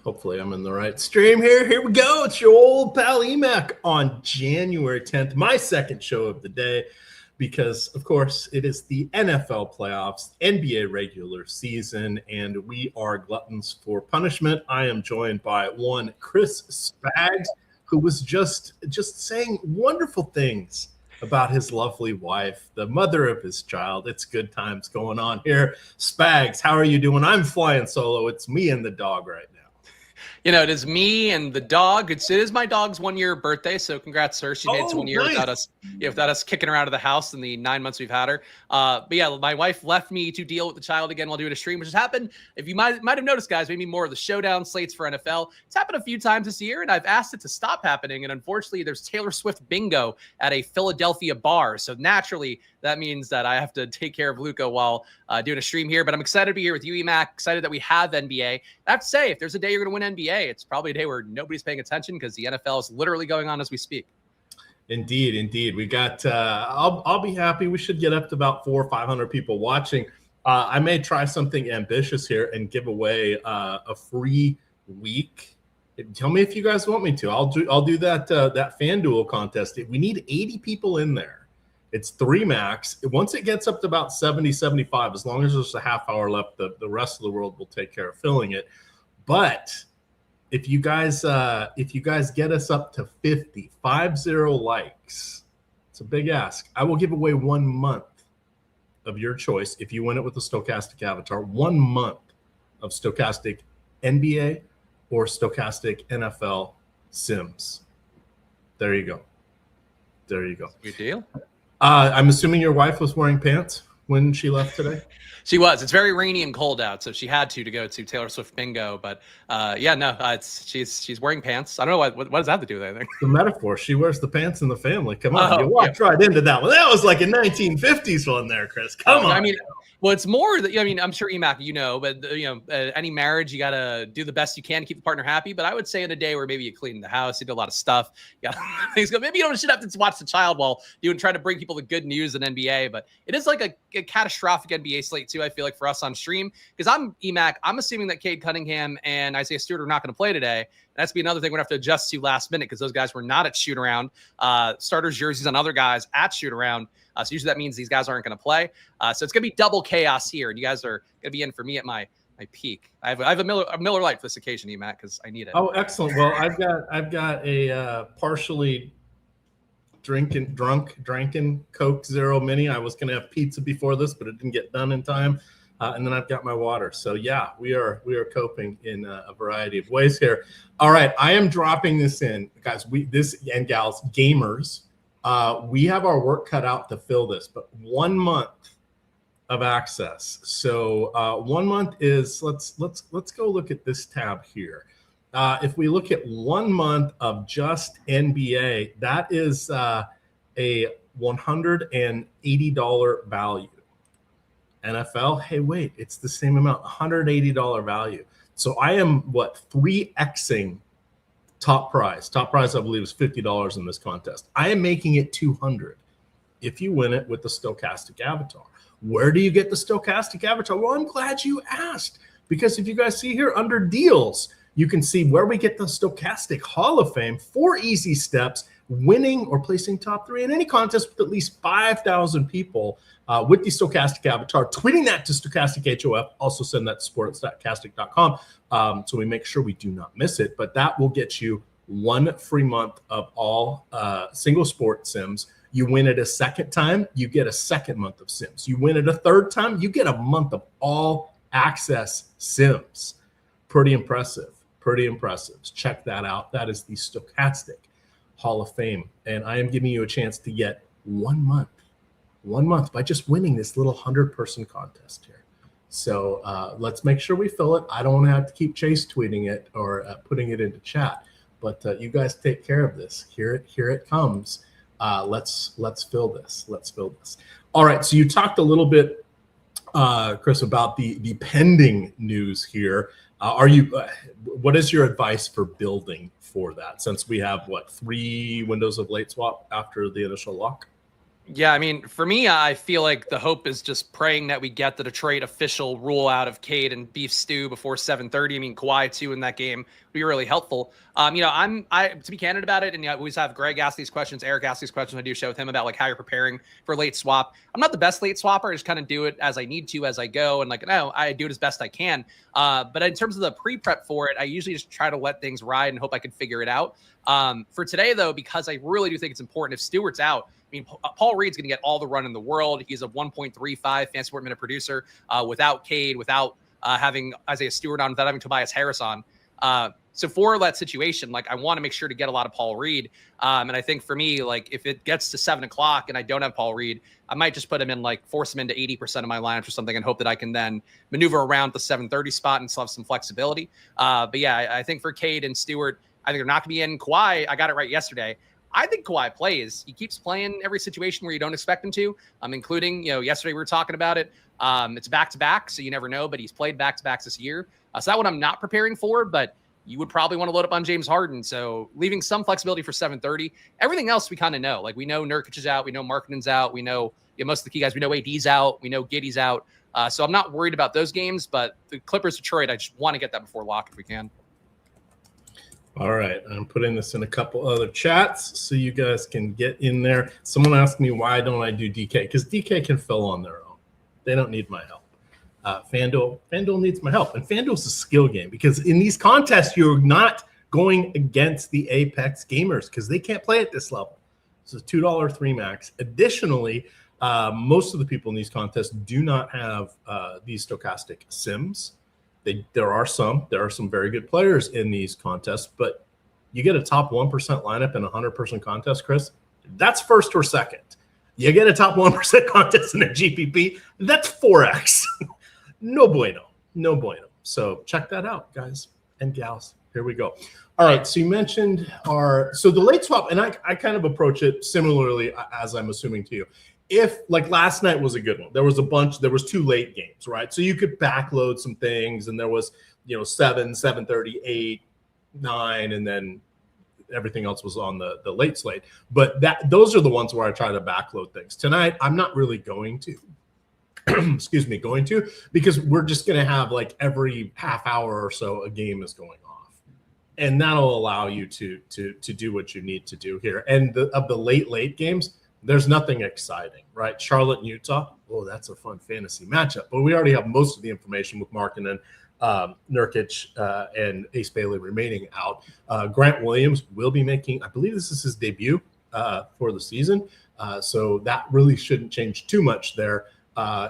Hopefully I'm in the right stream here. Here we go. It's your old pal Emac on January 10th, my second show of the day, because, of course, it is the NFL playoffs, NBA regular season, and we are gluttons for punishment. I am joined by one Chris Spags, who was just saying wonderful things about his lovely wife, the mother of his child. It's good times going on here. Spags, how are you doing? I'm flying solo. It's me and the dog right now. You know, it is me and the dog. It is my dog's 1 year birthday, so congrats, sir. She made it to 1 year nice. without us kicking her out of the house in the 9 months we've had her. But yeah, my wife left me to deal with the child again while doing a stream, which has happened. If you might have noticed, guys, maybe more of the showdown slates for NFL. It's happened a few times this year, and I've asked it to stop happening. And unfortunately, there's Taylor Swift bingo at a Philadelphia bar, so naturally that means that I have to take care of Luca while doing a stream here. But I'm excited to be here with you, Emac. Excited that we have NBA. I have to say, if there's a day you're going to win NBA, it's probably a day where nobody's paying attention because the NFL is literally going on as we speak. Indeed. We got, I'll be happy. We should get up to about 400 or 500 people watching. I may try something ambitious here and give away a free week. Tell me if you guys want me to. I'll do that FanDuel contest. We need 80 people in there. It's 3 max. Once it gets up to about 70, 75, as long as there's a half hour left, the rest of the world will take care of filling it. But if you guys get us up to 50 likes, it's a big ask. I will give away 1 month of your choice if you win it with the Stochastic Avatar. 1 month of Stochastic NBA or Stochastic NFL Sims. There you go. Good deal. I'm assuming your wife was wearing pants when she left today? She was. It's very rainy and cold out, so she had to go to Taylor Swift bingo. But she's wearing pants. I don't know what does that have to do with anything. The metaphor. She wears the pants in the family. Come on, you walked right into that one. That was like a 1950s one there, Chris. Come on. I mean, well, it's more that, I mean, I'm sure Emac, but any marriage, you got to do the best you can to keep the partner happy. But I would say in a day where maybe you clean the house, you do a lot of stuff, you got things go. Maybe you don't should have to watch the child while you try to bring people the good news in NBA. But it is like a catastrophic NBA slate too. I feel like for us on stream, because I'm assuming that Cade Cunningham and Isaiah Stewart are not going to play today. That's be another thing we're going to have to adjust to last minute because those guys were not at shoot around. Starters jerseys on other guys at shoot around. So usually that means these guys aren't going to play. So it's going to be double chaos here, and you guys are going to be in for me at my peak. I have a Miller Lite for this occasion, Matt, because I need it. Oh, excellent. Well, I've got a partially drinking Coke Zero Mini. I was going to have pizza before this, but it didn't get done in time. And then I've got my water. So yeah, we are coping in a variety of ways here. All right, I am dropping this in, guys. And gals, gamers. We have our work cut out to fill this, but 1 month of access. So 1 month is let's go look at this tab here. If we look at 1 month of just NBA, that is a $180 value. NFL, hey, wait, it's the same amount, $180 value. So I am 3xing top prize. Top prize, I believe, is $50 in this contest. I am making it $200 if you win it with the Stochastic Avatar. Where do you get the Stochastic Avatar? Well, I'm glad you asked, because if you guys see here under deals, you can see where we get the Stochastic Hall of Fame. 4 easy steps, winning or placing top 3 in any contest with at least 5,000 people with the Stochastic Avatar. Tweeting that to Stochastic HOF. Also send that to support@stochastic.com so we make sure we do not miss it. But that will get you 1 free month of all single sport Sims. You win it a second time, you get a second month of Sims. You win it a third time, you get a month of all access Sims. Pretty impressive. Check that out. That is the Stochastic Hall of Fame. And I am giving you a chance to get 1 month. 1 month by just winning this little 100-person contest here. So let's make sure we fill it. I don't want to have to keep chase tweeting it or putting it into chat, but you guys take care of this. Here it comes. Let's fill this. All right. So you talked a little bit, Chris, about the pending news here. What is your advice for building for that? Since we have 3 windows of late swap after the initial lock? Yeah, I mean, for me, I feel like the hope is just praying that we get the Detroit official rule out of Cade and beef stew before 7:30. I mean, Kawhi too in that game would be really helpful. I to be candid about it, and I always have Greg ask these questions, Eric ask these questions. I do show with him about like how you're preparing for late swap. I'm not the best late swapper. I just kind of do it as I need to as I go, and like no, I do it as best I can. But in terms of the pre-prep for it, I usually just try to let things ride and hope I can figure it out. For today, though, because I really do think it's important. If Stewart's out, I mean, Paul Reed's going to get all the run in the world. He's a 1.35 fantasy sport minute producer without Cade, without having Isaiah Stewart on, without having Tobias Harris on. So for that situation, like I want to make sure to get a lot of Paul Reed. And I think for me, like if it gets to 7 o'clock and I don't have Paul Reed, I might just put him in, like force him into 80% of my lineups or something and hope that I can then maneuver around the 7:30 spot and still have some flexibility. But yeah, I think for Cade and Stewart, I think they're not going to be in. Kawhi, I got it right yesterday. I think Kawhi plays. He keeps playing every situation where you don't expect him to, including, yesterday we were talking about it. It's back-to-back, so you never know, but he's played back-to-backs this year. So that one I'm not preparing for, but you would probably want to load up on James Harden. So leaving some flexibility for 7:30. Everything else we kind of know. Like we know Nurkic is out. We know Markkanen's out. We know most of the key guys. We know AD's out. We know Giddey's out. So I'm not worried about those games, but the Clippers-Detroit, I just want to get that before lock if we can. All right, I'm putting this in a couple other chats so you guys can get in there. Someone asked me why don't I do DK? Because DK can fill on their own. They don't need my help. FanDuel needs my help, and FanDuel's a skill game because in these contests you're not going against the Apex gamers because they can't play at this level. So $2 3 max. Additionally, most of the people in these contests do not have these stochastic sims. There are some very good players in these contests, but you get a top 1% lineup in a 100-person contest, Chris, that's first or second. You get a top 1% contest in a GPP, that's 4x. No bueno. So check that out, guys and gals. Here we go. All right, so you mentioned the late swap, and I kind of approach it similarly as I'm assuming to you. If like last night was a good one, there was 2 late games, right? So you could backload some things, and there was 7, 7:30, 8, 9, and then everything else was on the late slate. But those are the ones where I try to backload things. Tonight, I'm not really going to. Because we're just going to have like every half hour or so a game is going off, and that'll allow you to do what you need to do here. And of the late games, there's nothing exciting, right? Charlotte and Utah. Oh, that's a fun fantasy matchup. But we already have most of the information with Markkanen, Nurkic, and Ace Bailey remaining out. Grant Williams will be making, I believe this is his debut for the season. So that really shouldn't change too much there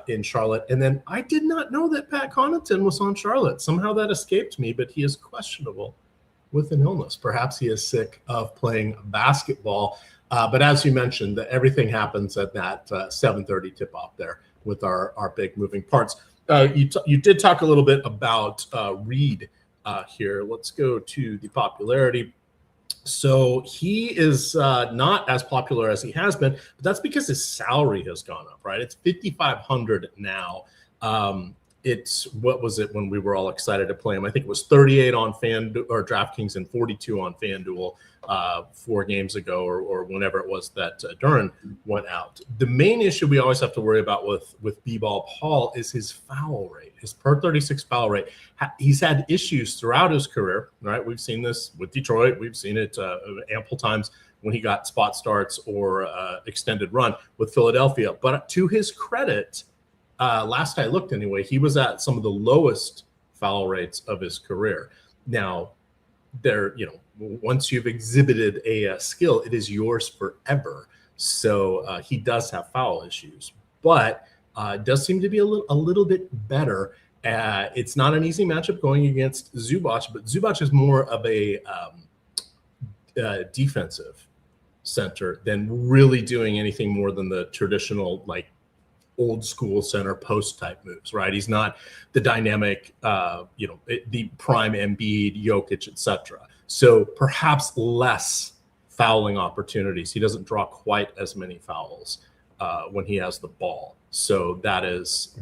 in Charlotte. And then I did not know that Pat Connaughton was on Charlotte. Somehow that escaped me, but he is questionable with an illness. Perhaps he is sick of playing basketball. But as you mentioned, everything happens at that 7:30 tip-off there with our big moving parts. You did talk a little bit about Reed here. Let's go to the popularity. So he is not as popular as he has been, but that's because his salary has gone up, right? It's $5,500 now. What was it when we were all excited to play him? I think it was 38 on FanDuel or DraftKings and 42 on FanDuel 4 games ago or whenever it was that Duran went out. The main issue we always have to worry about with B-Ball Paul is his foul rate, his per 36 foul rate. He's had issues throughout his career, right? We've seen this with Detroit. We've seen it ample times when he got spot starts or extended run with Philadelphia. But to his credit, last I looked anyway, he was at some of the lowest foul rates of his career. Now, once you've exhibited a skill, it is yours forever. So he does have foul issues, but it does seem to be a little bit better. It's not an easy matchup going against Zubac, but Zubac is more of a defensive center than really doing anything more than the traditional old school center post type moves, right? He's not the dynamic, the prime Embiid, Jokic, etc. So perhaps less fouling opportunities. He doesn't draw quite as many fouls when he has the ball. So that is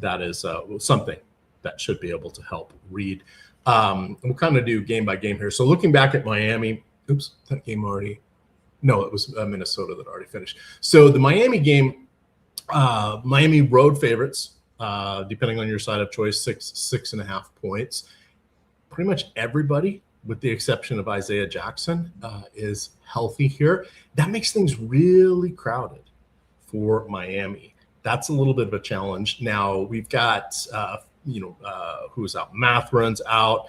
something that should be able to help Reed. We'll kind of do game by game here. So looking back at Miami, that game already. No, it was Minnesota that already finished. So the Miami game, Miami road favorites, depending on your side of choice, 6.5 points. Pretty much everybody, with the exception of Isaiah Jackson, is healthy here. That makes things really crowded for Miami. That's a little bit of a challenge. Now we've got, who's out? Matherin's out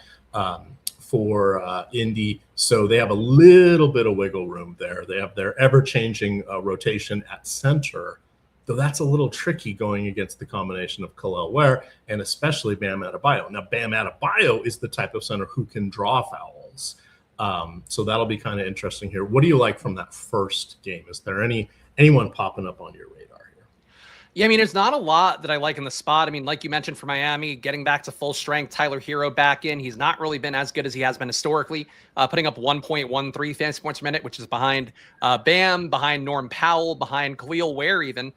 for Indy. So they have a little bit of wiggle room there. They have their ever-changing rotation at center. Though that's a little tricky going against the combination of Kel'el Ware and especially Bam Adebayo. Now, Bam Adebayo is the type of center who can draw fouls. So that'll be kind of interesting here. What do you like from that first game? Is there anyone popping up on your radar here? Yeah, I mean, there's not a lot that I like in the spot. I mean, like you mentioned for Miami, getting back to full strength, Tyler Hero back in. He's not really been as good as he has been historically, putting up 1.13 fantasy points per minute, which is behind Bam, behind Norm Powell, behind Kel'el Ware even.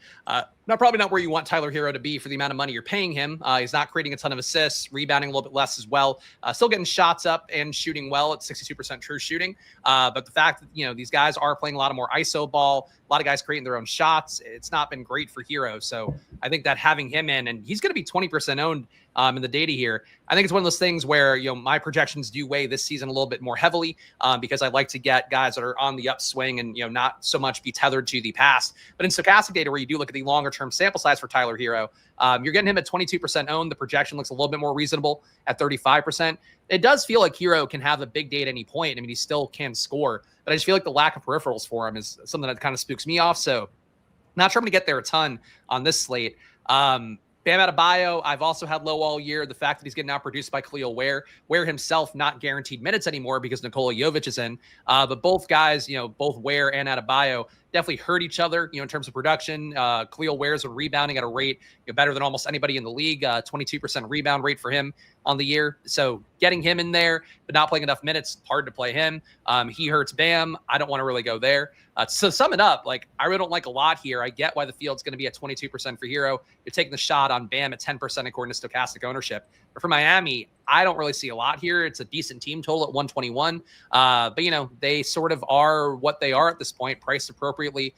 Probably not where you want Tyler Hero to be for the amount of money you're paying him. He's not creating a ton of assists, rebounding a little bit less as well. Still getting shots up and shooting well at 62% true shooting. But the fact that, these guys are playing a lot of more ISO ball, a lot of guys creating their own shots, it's not been great for Hero. So I think that having him in, and he's going to be 20% owned in the data here. I think it's one of those things where, my projections do weigh this season a little bit more heavily because I like to get guys that are on the upswing and, not so much be tethered to the past. But in stochastic data, where you do look at the longer term sample size for Tyler Hero, you're getting him at 22% owned. The projection looks a little bit more reasonable at 35%. It does feel like Hero can have a big day at any point. I mean, he still can score, but I just feel like the lack of peripherals for him is something that kind of spooks me off. So not sure I'm going to get there a ton on this slate. Bam Adebayo, I've also had low all year. The fact that he's getting outproduced by Kel'el Ware himself not guaranteed minutes anymore because Nikola Jovic is in. But both guys, both Ware and Adebayo definitely hurt each other, in terms of production. Kel'el Ware's rebounding at a rate better than almost anybody in the league. 22% rebound rate for him on the year. So getting him in there, but not playing enough minutes, hard to play him. He hurts Bam. I don't want to really go there. So sum it up, I really don't like a lot here. I get why the field's going to be at 22% for Hero. You're taking the shot on Bam at 10% according to stochastic ownership. But for Miami, I don't really see a lot here. It's a decent team total at 121. But, they sort of are what they are at this point, priced appropriately,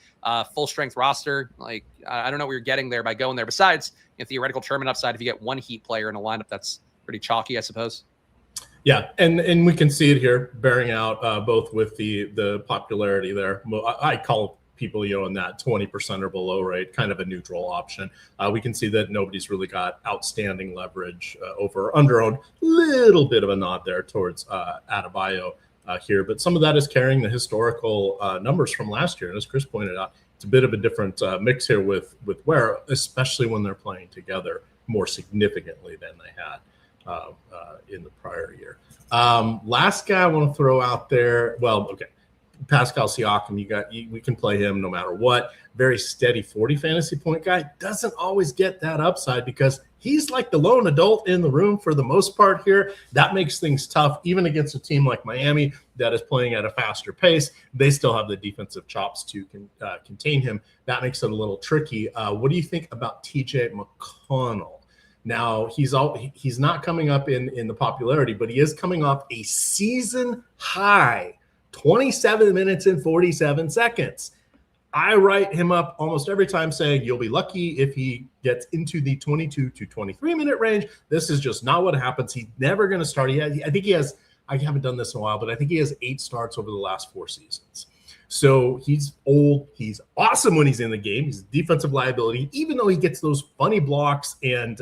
full strength roster. I don't know what you're getting there by going there. Besides, theoretical tournament upside if you get one Heat player in a lineup that's pretty chalky, I suppose. Yeah, and we can see it here bearing out both with the popularity there. I call people, in that 20% or below rate, kind of a neutral option. We can see that nobody's really got outstanding leverage over under-owned. Little bit of a nod there towards Adebayo here, but some of that is carrying the historical numbers from last year. And as Chris pointed out, it's a bit of a different mix here with Ware, especially when they're playing together more significantly than they had in the prior year. Last guy I want to throw out there. Well, okay. Pascal Siakam, we can play him no matter what. Very steady 40 fantasy point guy. Doesn't always get that upside because he's like the lone adult in the room for the most part here. That makes things tough, even against a team like Miami that is playing at a faster pace. They still have the defensive chops to contain him. That makes it a little tricky. What do you think about TJ McConnell? Now, he's not coming up in the popularity, but he is coming off a season high 27 minutes and 47 seconds. I write him up almost every time saying you'll be lucky if he gets into the 22 to 23 minute range. This is just not what happens. He's never going to start. I haven't done this in a while, but I think he has 8 starts over the last 4 seasons. So he's old. He's awesome when he's in the game. He's a defensive liability, even though he gets those funny blocks and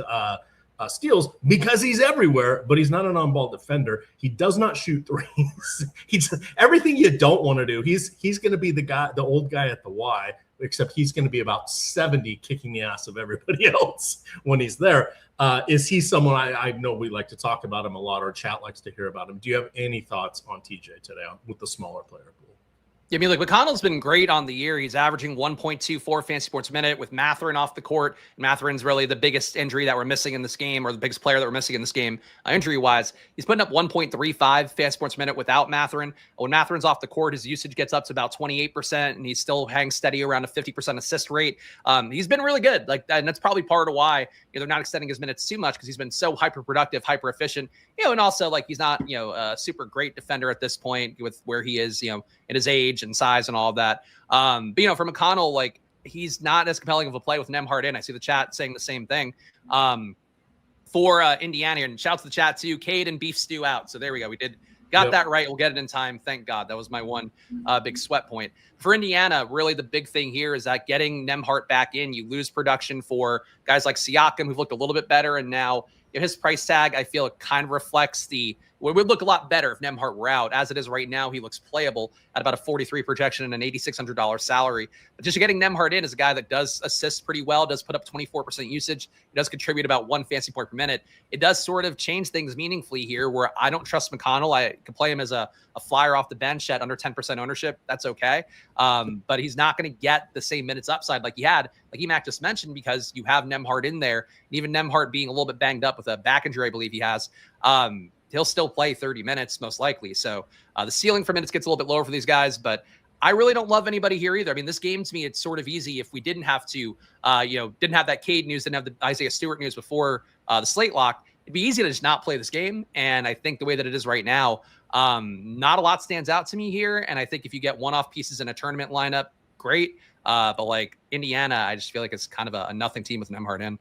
steals because he's everywhere, but he's not an on-ball defender. He does not shoot threes. He's everything you don't want to do. He's going to be the old guy at the Y, except he's going to be about 70 kicking the ass of everybody else when he's there. Is he someone I know we like to talk about him a lot, or chat likes to hear about him. Do you have any thoughts on TJ today with the smaller player pool? Yeah, I mean, McConnell's been great on the year. He's averaging 1.24 fantasy points a minute with Matherin off the court. Matherin's really the biggest injury that we're missing in this game, or the biggest player that we're missing in this game, injury-wise. He's putting up 1.35 fantasy points a minute without Matherin. When Matherin's off the court, his usage gets up to about 28%, and he still hangs steady around a 50% assist rate. He's been really good, and that's probably part of why they're not extending his minutes too much, because he's been so hyper-productive, hyper-efficient. And also he's not a super great defender at this point with where he is, at his age and size and all of that. But for McConnell, he's not as compelling of a play with Nembhard in. I see the chat saying the same thing. For Indiana, and shout out to the chat too. Cade and Beef Stew out. So there we go. We got that right. We'll get it in time. Thank God. That was my one big sweat point. For Indiana, really the big thing here is that getting Nembhard back in, you lose production for guys like Siakam, who've looked a little bit better. And now his price tag, I feel it kind of reflects it would look a lot better if Nembhard were out. As it is right now, he looks playable at about a 43 projection and an $8,600 salary. But just getting Nembhard in is a guy that does assist pretty well, does put up 24% usage. He does contribute about 1 fantasy point per minute. It does sort of change things meaningfully here where I don't trust McConnell. I could play him as a flyer off the bench at under 10% ownership. That's okay. But he's not going to get the same minutes upside like he had, like Emac just mentioned, because you have Nembhard in there. And even Nembhard being a little bit banged up with a back injury, I believe he has, he'll still play 30 minutes most likely. So the ceiling for minutes gets a little bit lower for these guys, but I really don't love anybody here either. I mean, this game to me, it's sort of easy if we didn't have to, didn't have that Cade news, didn't have the Isaiah Stewart news before the slate lock. It'd be easy to just not play this game. And I think the way that it is right now, not a lot stands out to me here. And I think if you get one-off pieces in a tournament lineup, great. But like Indiana, I just feel like it's kind of a nothing team with Nembhard in.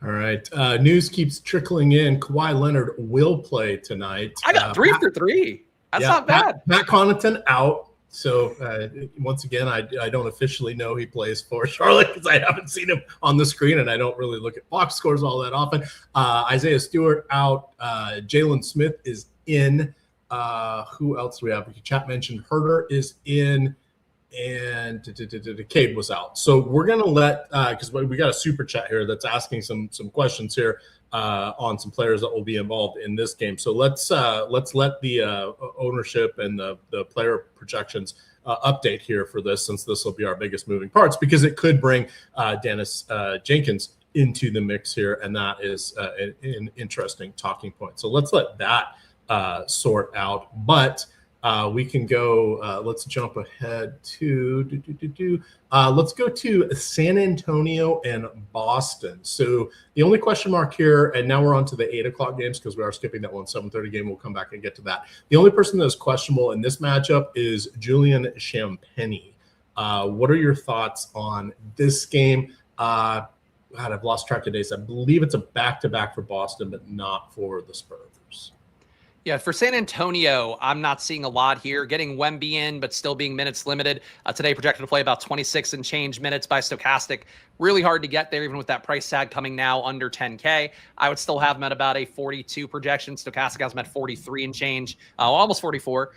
All right. News keeps trickling in. Kawhi Leonard will play tonight. I got 3 for 3. That's not bad. Matt Connaughton out. So once again, I don't officially know he plays for Charlotte because I haven't seen him on the screen and I don't really look at box scores all that often. Isaiah Stewart out. Jalen Smith is in. Who else do we have? Chat mentioned Herter is in. And Cade was out. So we're going to let, because we got a super chat here that's asking some questions here on some players that will be involved in this game. So let's let the ownership and the player projections update here for this, since this will be our biggest moving parts, because it could bring Dennis Jenkins into the mix here. And that is an interesting talking point. So let's let that sort out. But we can go, let's jump ahead to, let's go to San Antonio and Boston. So the only question mark here, and now we're on to the 8 o'clock games because we are skipping that 7:30 game. We'll come back and get to that. The only person that is questionable in this matchup is Julian Champagnie. What are your thoughts on this game? God, I've lost track of days. I believe it's a back-to-back for Boston, but not for the Spurs. Yeah, for San Antonio, I'm not seeing a lot here. Getting Wemby in, but still being minutes limited. Today projected to play about 26 and change minutes by Stochastic. Really hard to get there, even with that price tag coming now under 10K. I would still have him at about a 42 projection. Stochastic has him at 43 and change, almost 44.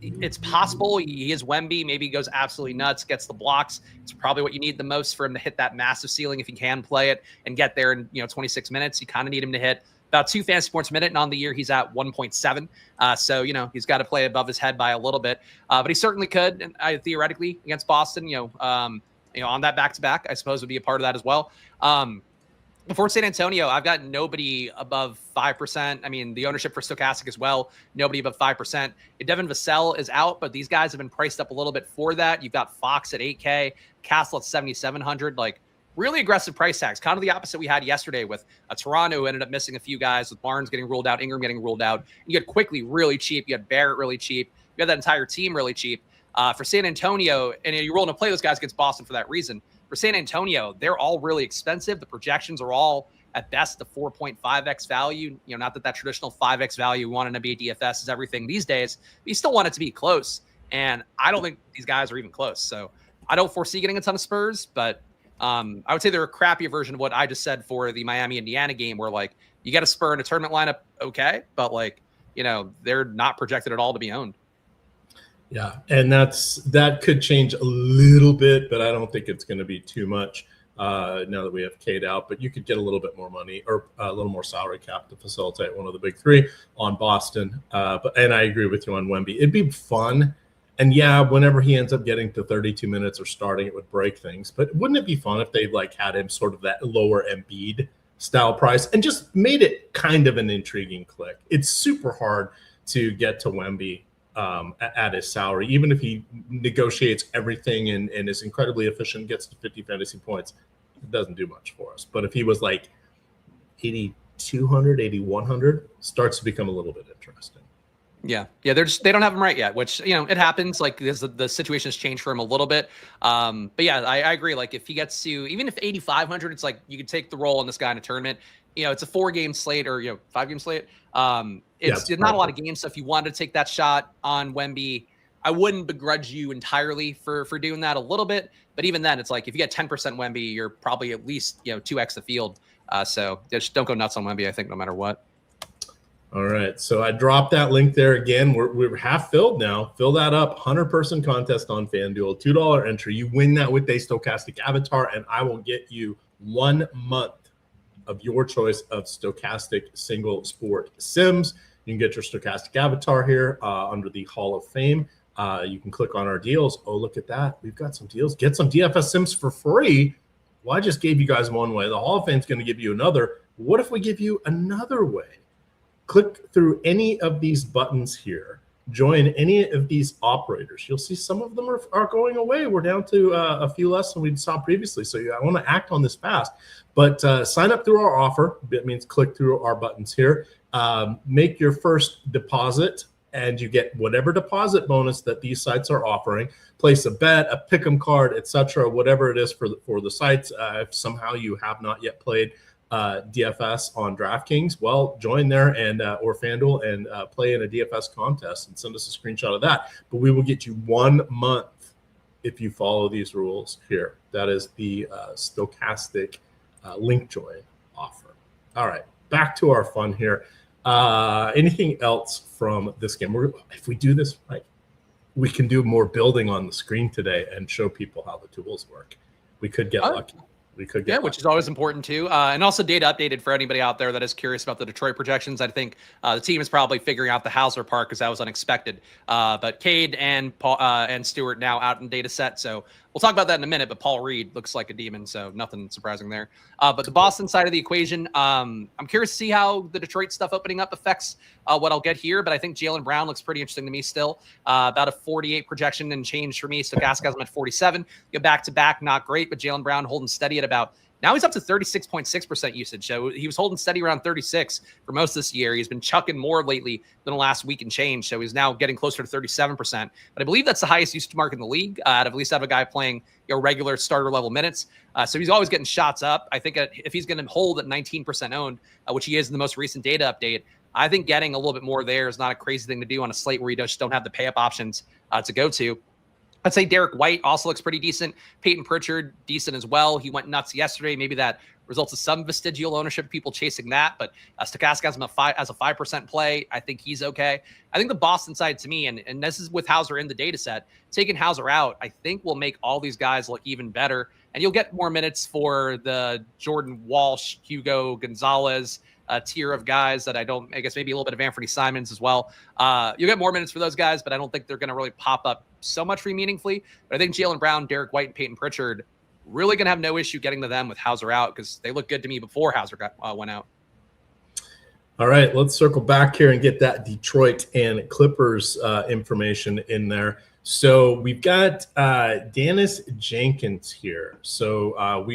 It's possible he is Wemby. Maybe he goes absolutely nuts, gets the blocks. It's probably what you need the most for him to hit that massive ceiling if he can play it and get there in 26 minutes. You kind of need him to hit about 2 fantasy points a minute, and on the year he's at 1.7. So he's got to play above his head by a little bit, but he certainly could. And theoretically against Boston, on that back-to-back, I suppose would be a part of that as well. Before San Antonio, I've got nobody above 5%. I mean, the ownership for Stochastic as well, nobody above 5%. Devin Vassell is out, but these guys have been priced up a little bit for that. You've got Fox at 8K, Castle at 7,700. Like, really aggressive price tags, kind of the opposite we had yesterday with Toronto, who ended up missing a few guys, with Barnes getting ruled out, Ingram getting ruled out. You had Quickly really cheap. You had Barrett really cheap. You had that entire team really cheap. For San Antonio, and you're rolling to play those guys against Boston for that reason. For San Antonio, they're all really expensive. The projections are all at best the 4.5x value. Not that traditional 5x value we want in NBA DFS is everything these days, but you still want it to be close. And I don't think these guys are even close. So I don't foresee getting a ton of Spurs, but I would say they're a crappier version of what I just said for the Miami-Indiana game, where you get a Spur in a tournament lineup, okay, but they're not projected at all to be owned. Yeah, and that could change a little bit, but I don't think it's going to be too much now that we have Cade out. But you could get a little bit more money or a little more salary cap to facilitate one of the big three on Boston. And I agree with you on Wemby. It'd be fun. And yeah, whenever he ends up getting to 32 minutes or starting, it would break things. But wouldn't it be fun if they had him sort of that lower Embiid style price and just made it kind of an intriguing click? It's super hard to get to Wemby at his salary, even if he negotiates everything and is incredibly efficient, gets to 50 fantasy points. It doesn't do much for us. But if he was 8,200, 8,100, starts to become a little bit interesting. Yeah. They don't have him right yet, which, it happens. Like the situation has changed for him a little bit. But yeah, I agree. Like if he gets to, even if 8,500, it's like you could take the role on this guy in a tournament. It's a 4-game slate or 5-game slate. It's not a lot of games. So if you wanted to take that shot on Wemby, I wouldn't begrudge you entirely for doing that a little bit. But even then, it's like if you get 10% Wemby, you're probably at least 2x the field. So just don't go nuts on Wemby, I think, no matter what. All right, so I dropped that link there again. We're half filled now. Fill that up. 100-person contest on FanDuel. $2 entry. You win that with a stochastic avatar, and I will get you 1 month of your choice of stochastic single sport sims. You can get your stochastic avatar here under the Hall of Fame. You can click on our deals. Oh, look at that. We've got some deals. Get some DFS sims for free. Well, I just gave you guys one way. The Hall of Fame is going to give you another. What if we give you another way? Click through any of these buttons here. Join any of these operators. You'll see some of them are going away. We're down to a few less than we saw previously. So I want to act on this fast. But sign up through our offer. That means click through our buttons here. Make your first deposit, and you get whatever deposit bonus that these sites are offering. Place a bet, a pick'em card, etc., whatever it is for the sites. If somehow you have not yet played DFS on DraftKings, well, join there and or FanDuel and play in a DFS contest and send us a screenshot of that. But we will get you 1 month if you follow these rules here. That is the stochastic link join offer. All right, back to our fun here. Anything else from this game? If we do this right, we can do more building on the screen today and show people how the tools work. We could get lucky. We could get which is always important too. And also data updated for anybody out there that is curious about the Detroit projections. I think the team is probably figuring out the Hauser part because that was unexpected. But Cade and Paul and Stewart now out in data set. So we'll talk about that in a minute, but Paul Reed looks like a demon, so nothing surprising there. But the Boston side of the equation, I'm curious to see how the Detroit stuff opening up affects what I'll get here, but I think Jaylen Brown looks pretty interesting to me still. About a 48 projection and change for me. Stochastic has him at 47. Get back-to-back, not great, but Jaylen Brown holding steady at about, now he's up to 36.6% usage. So he was holding steady around 36 for most of this year. He's been chucking more lately than the last week and change. So he's now getting closer to 37%. But I believe that's the highest usage mark in the league out of at least have a guy playing regular starter level minutes. So he's always getting shots up. I think if he's going to hold at 19% owned, which he is in the most recent data update, I think getting a little bit more there is not a crazy thing to do on a slate where you just don't have the pay up options to go to. I'd say Derek White also looks pretty decent. Peyton Pritchard, decent as well. He went nuts yesterday. Maybe that results in some vestigial ownership, people chasing that. But Stochastic has him as a 5% play. I think he's okay. I think the Boston side to me, and this is with Hauser in the data set, taking Hauser out, I think will make all these guys look even better. And you'll get more minutes for the Jordan Walsh, Hugo Gonzalez tier of guys that I guess maybe a little bit of Anthony Simons as well. You'll get more minutes for those guys, but I don't think they're going to really pop up so much for you meaningfully. But I think Jaylen Brown, Derek White, and Peyton Pritchard really going to have no issue getting to them with Hauser out because they look good to me before Hauser went out. All right, let's circle back here and get that Detroit and Clippers information in there. So we've got Dennis Jenkins here. So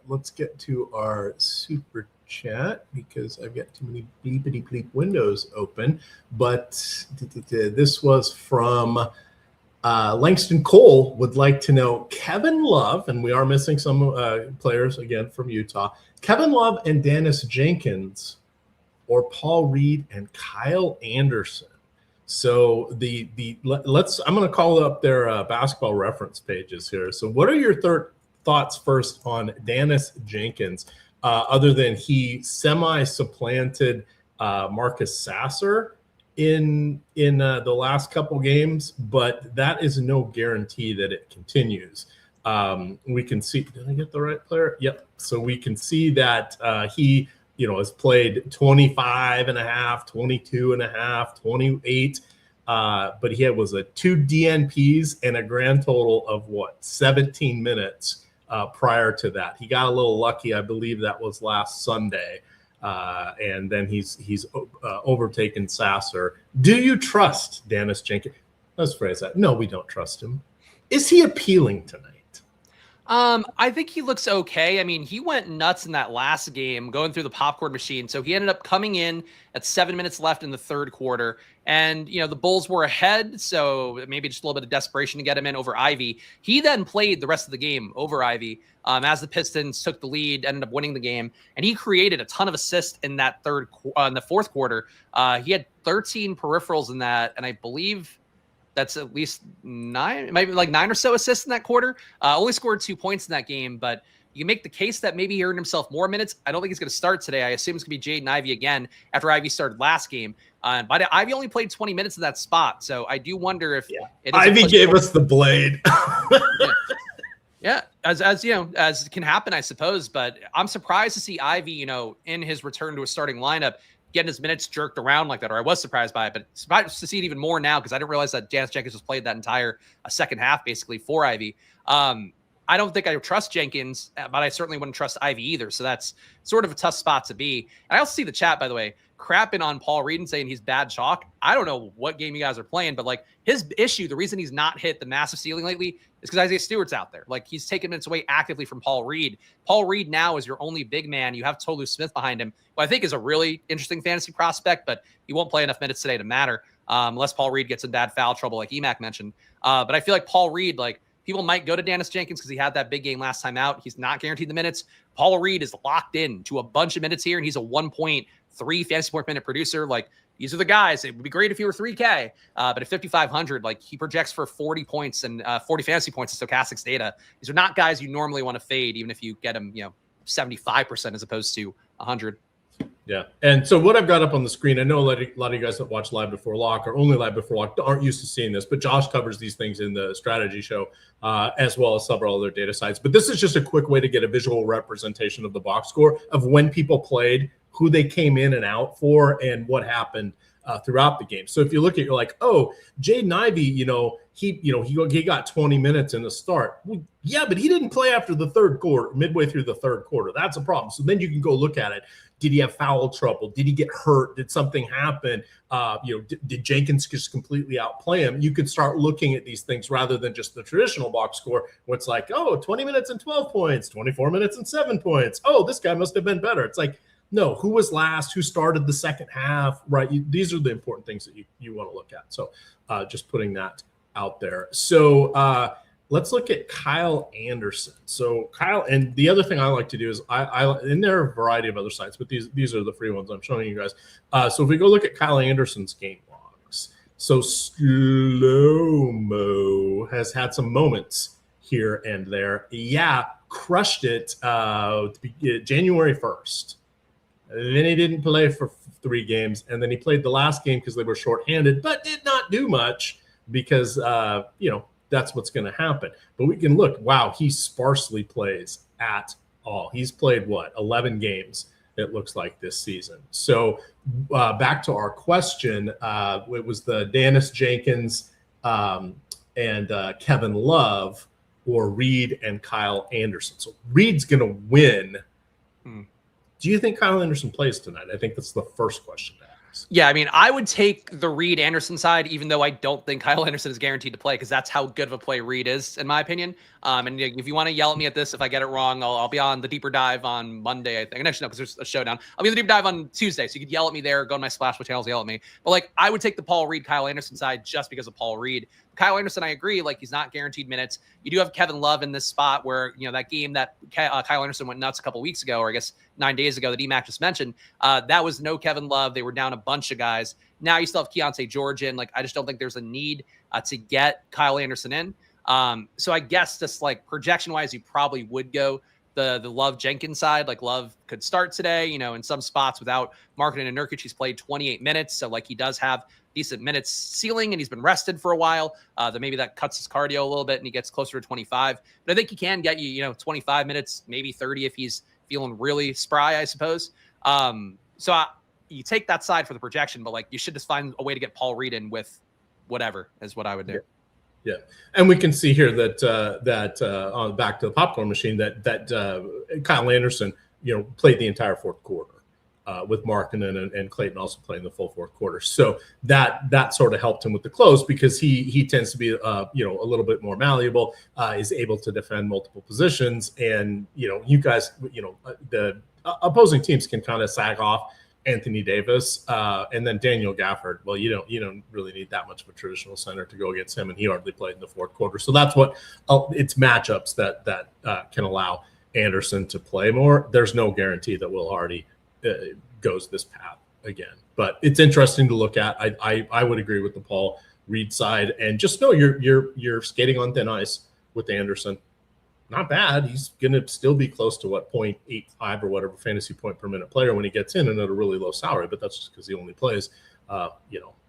let's get to our super chat because I've got too many bleepity bleep windows open. But this was from Langston Cole would like to know Kevin Love, and we are missing some players again from Utah. Kevin Love and Dennis Jenkins, or Paul Reed and Kyle Anderson. So I'm going to call up their basketball reference pages here. So what are your thoughts first on Dennis Jenkins, other than he semi-supplanted Marcus Sasser in the last couple games, but that is no guarantee that it continues. We can see, did I get the right player? Yep. So we can see that he has played 25 and a half, 22 and a half, 28, but he was a 2 DNPs and a grand total of 17 minutes prior to that. He got a little lucky. I believe that was last Sunday. And then he's overtaken Sasser. Do you trust Dennis Jenkins? Let's phrase that. No, we don't trust him. Is he appealing tonight? I think he looks okay. I mean, he went nuts in that last game going through the popcorn machine. So he ended up coming in at 7 minutes left in the third quarter. And, the Bulls were ahead. So maybe just a little bit of desperation to get him in over Ivy. He then played the rest of the game over Ivy as the Pistons took the lead, ended up winning the game. And he created a ton of assists in that in the fourth quarter. He had 13 peripherals in that. And I believe that's at least 9, maybe like 9 or so assists in that quarter. Only scored 2 points in that game, but you can make the case that maybe he earned himself more minutes. I don't think he's going to start today. I assume it's going to be Jaden Ivey again after Ivy started last game. But Ivy only played 20 minutes in that spot. So I do wonder if Ivy gave us the blade. Yeah, as can happen, I suppose. But I'm surprised to see Ivy, in his return to a starting lineup, getting his minutes jerked around like that, or I was surprised by it, but surprised to see it even more now because I didn't realize that Janice Jenkins was played that entire second half basically for Ivy. I don't think I trust Jenkins, but I certainly wouldn't trust Ivy either. So that's sort of a tough spot to be. And I also see the chat, by the way, crapping on Paul Reed and saying he's bad chalk. I don't know what game you guys are playing, but like his issue, the reason he's not hit the massive ceiling lately is because Isaiah Stewart's out there. Like he's taking minutes away actively from Paul Reed. Paul Reed now is your only big man. You have Tolu Smith behind him, who I think is a really interesting fantasy prospect, but he won't play enough minutes today to matter unless Paul Reed gets in bad foul trouble like Emac mentioned. But I feel like Paul Reed, like people might go to Dennis Jenkins because he had that big game last time out. He's not guaranteed the minutes. Paul Reed is locked in to a bunch of minutes here, and he's a 1.3 fantasy point minute producer. Like these are the guys. It would be great if he were 3K, but at 5,500, like he projects for 40 points and 40 fantasy points in Stochastics data. These are not guys you normally want to fade, even if you get them, 75% as opposed to 100. Yeah. And so what I've got up on the screen, I know a lot of you guys that watch Live Before Lock or only Live Before Lock aren't used to seeing this, but Josh covers these things in the strategy show as well as several other data sites. But this is just a quick way to get a visual representation of the box score of when people played, who they came in and out for, and what happened throughout the game. So if you look at, you're like, oh, Jaden Ivey, he got 20 minutes in the start. Well, yeah, but he didn't play after the third quarter, midway through the third quarter. That's a problem. So then you can go look at it. Did he have foul trouble? Did he get hurt? Did something happen? Did Jenkins just completely outplay him? You could start looking at these things rather than just the traditional box score, where it's like, oh, 20 minutes and 12 points, 24 minutes and 7 points. Oh, this guy must have been better. It's like, no, who was last? Who started the second half? Right? These are the important things that you want to look at. So just putting that out there. So let's look at Kyle Anderson. So Kyle, and the other thing I like to do is I and there are a variety of other sites, but these are the free ones I'm showing you guys. So if we go look at Kyle Anderson's game logs, so Slow-Mo has had some moments here and there. Yeah, crushed it January 1st. Then he didn't play for 3 games, and then he played the last game because they were shorthanded, but did not do much because that's what's going to happen. But we can look. Wow, he sparsely plays at all. He's played 11 games. It looks like this season. So back to our question, it was the Dennis Jenkins and Kevin Love or Reed and Kyle Anderson. So Reed's going to win. Do you think Kyle Anderson plays tonight? I think that's the first question to ask. Yeah, I mean, I would take the Reed Anderson side, even though I don't think Kyle Anderson is guaranteed to play, because that's how good of a play Reed is, in my opinion. And if you want to yell at me at this, if I get it wrong, I'll be on the deeper dive on Monday, I think. Actually, no, because there's a showdown. I'll be on the deeper dive on Tuesday, so you could yell at me there, go on my Splashable channels, yell at me. But I would take the Paul Reed, Kyle Anderson side just because of Paul Reed. Kyle Anderson, I agree, he's not guaranteed minutes. You do have Kevin Love in this spot where, that game that Kyle Anderson went nuts a couple weeks ago, or I guess 9 days ago that EMAC just mentioned, that was no Kevin Love. They were down a bunch of guys. Now you still have Keontae George in. I just don't think there's a need to get Kyle Anderson in. So I guess just projection-wise, you probably would go the Love Jenkins side. Love could start today, in some spots without Markkanen and Nurkic. He's played 28 minutes. So he does have decent minutes ceiling and he's been rested for a while. That maybe that cuts his cardio a little bit and he gets closer to 25. But I think he can get you, 25 minutes, maybe 30 if he's feeling really spry, I suppose. You take that side for the projection, but you should just find a way to get Paul Reed in with whatever is what I would do. Yeah. And we can see here that on back to the popcorn machine that Kyle Anderson, played the entire fourth quarter. with Markkanen and Clayton also playing the full fourth quarter. So that sort of helped him with the close because he tends to be a little bit more malleable, is able to defend multiple positions, and you guys, the opposing teams can kind of sag off Anthony Davis, and then Daniel Gafford. Well, you don't really need that much of a traditional center to go against him, and he hardly played in the fourth quarter. So that's what it's matchups that can allow Anderson to play more. There's no guarantee that Will Hardy goes this path again, but it's interesting to look at. I would agree with the Paul Reed side, and just know you're skating on thin ice with Anderson. Not bad. He's going to still be close to 0.85 or whatever fantasy point per minute player when he gets in and at a really low salary, but that's just because he only plays,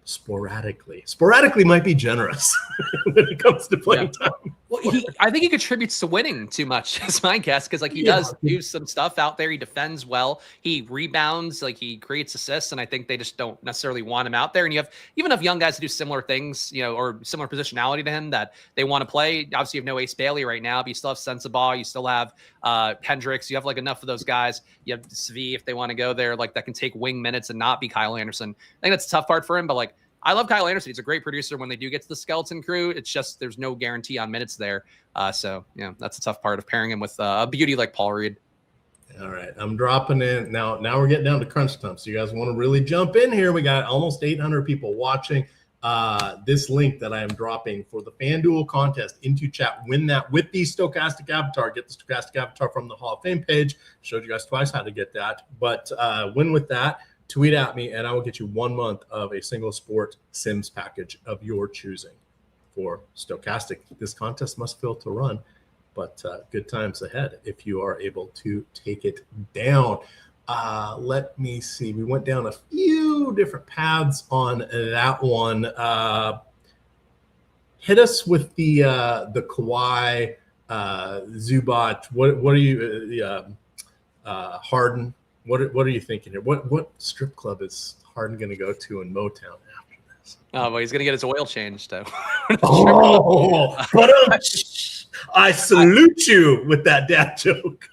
sporadically. Sporadically might be generous when it comes to playing time. Well, I think he contributes to winning too much, is my guess, because he does do some stuff out there. He defends well. He rebounds, he creates assists, and I think they just don't necessarily want him out there. And you have even enough young guys to do similar things, or similar positionality to him that they want to play. Obviously, you have no Ace Bailey right now, but you still have Sensabaugh. You still have Hendricks. You have enough of those guys. You have Svi if they want to go there, that can take wing minutes and not be Kyle Anderson. I think that's a tough part for him, but I love Kyle Anderson. He's a great producer when they do get to the skeleton crew. It's just there's no guarantee on minutes there. So that's a tough part of pairing him with a beauty like Paul Reed. All right, I'm dropping in. Now we're getting down to crunch time. So you guys want to really jump in here. We got almost 800 people watching. This link that I am dropping for the FanDuel contest into chat. Win that with the Stochastic Avatar. Get the Stochastic Avatar from the Hall of Fame page. Showed you guys twice how to get that. But win with that. Tweet at me, and I will get you 1 month of a single sport Sims package of your choosing for Stochastic. This contest must fail to run, but good times ahead if you are able to take it down. Let me see. We went down a few different paths on that one. Hit us with the Kawhi, Zubac. What are you? Harden. What are you thinking here? What strip club is Harden going to go to in Motown after this? Oh, well, he's going to get his oil changed, though. But I salute you with that dad joke.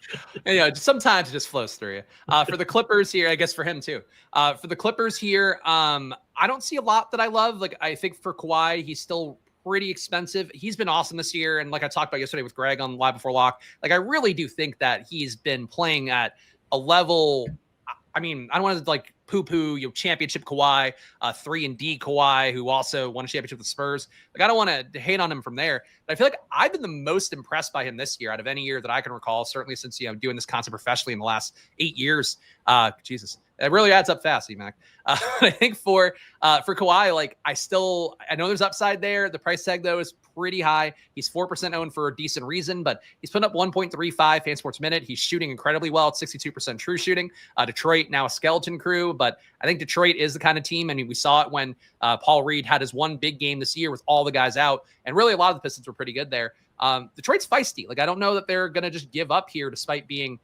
And, sometimes it just flows through you. For the Clippers here, I guess for him too. For the Clippers here, I don't see a lot that I love. I think for Kawhi, he's still pretty expensive. He's been awesome this year, and like I talked about yesterday with Greg on Live Before Lock, I really do think that he's been playing at a level. I mean, I don't want to poo-poo, championship Kawhi, 3-and-D Kawhi, who also won a championship with the Spurs. I don't want to hate on him from there. But I feel like I've been the most impressed by him this year out of any year that I can recall, certainly since, doing this concept professionally in the last 8 years. Jesus, it really adds up fast, E-Mac. I think for Kawhi, I know there's upside there. The price tag, though, is pretty high. He's 4% owned for a decent reason, but he's putting up 1.35 fan sports minute. He's shooting incredibly well at 62% true shooting. Detroit now a skeleton crew, but I think Detroit is the kind of team. I mean, we saw it when Paul Reed had his one big game this year with all the guys out, and really a lot of the Pistons were pretty good there. Detroit's feisty. I don't know that they're going to just give up here despite being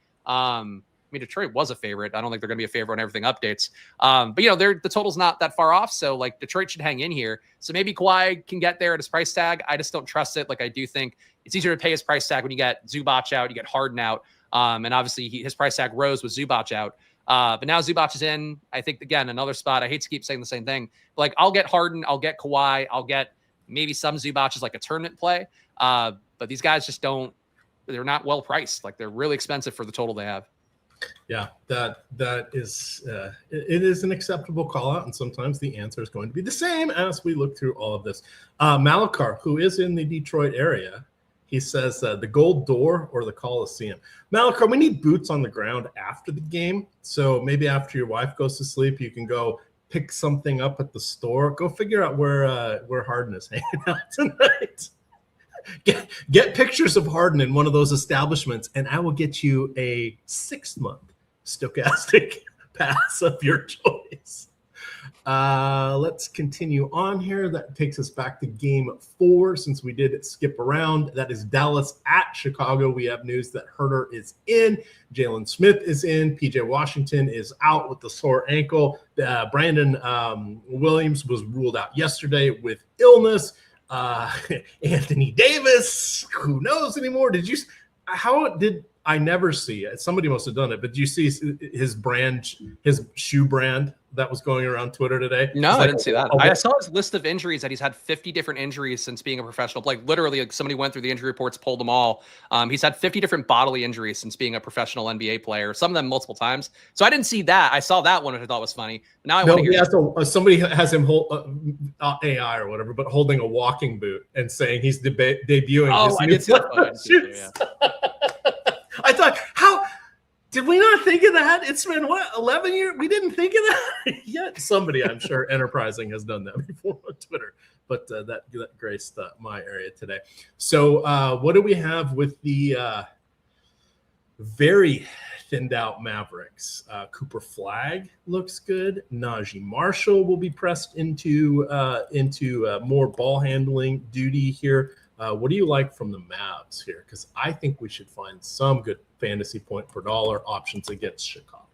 Detroit was a favorite. I don't think they're going to be a favorite when everything updates. But the total's not that far off. So Detroit should hang in here. So maybe Kawhi can get there at his price tag. I just don't trust it. I do think it's easier to pay his price tag when you get Zubac out, you get Harden out. And obviously his price tag rose with Zubac out. But now Zubac is in. I think, again, another spot. I hate to keep saying the same thing. But I'll get Harden. I'll get Kawhi. I'll get maybe some Zubac as a tournament play. But these guys just they're not well priced. They're really expensive for the total they have. Yeah, that is it is an acceptable call out, and sometimes the answer is going to be the same as we look through all of this. Malakar, who is in the Detroit area, he says the Gold Door or the Coliseum. Malakar, we need boots on the ground after the game, so maybe after your wife goes to sleep, you can go pick something up at the store. Go figure out where Harden is hanging out tonight. Get pictures of Harden in one of those establishments, and I will get you a 6-month Stochastic pass of your choice. Let's continue on here. That takes us back to game 4, since we did skip around. That is Dallas at Chicago. We have news that Herter is in. Jalen Smith is in. PJ Washington is out with the sore ankle. Brandon Williams was ruled out yesterday with illness. Anthony Davis, who knows anymore? I never see it. Somebody must have done it. But do you see his brand, his shoe brand that was going around Twitter today? No, like I didn't see that. I saw his list of injuries that he's had 50 different injuries since being a professional. Like literally, like somebody went through the injury reports, pulled them all. He's had 50 different bodily injuries since being a professional NBA player. Some of them multiple times. So I didn't see that. I saw that one, which I thought was funny. Now I want to hear. Somebody has him hold AI or whatever, but holding a walking boot and saying he's debuting. Oh, I did see that. I thought, how did we not think of that? It's been 11 years? We didn't think of that yet. Somebody, I'm sure, enterprising has done that before on Twitter, but that graced my area today. So what do we have with the very thinned out Mavericks? Cooper Flagg looks good. Najee Marshall will be pressed into more ball handling duty here. What do you like from the Mavs here? Because I think we should find some good fantasy point per dollar options against Chicago.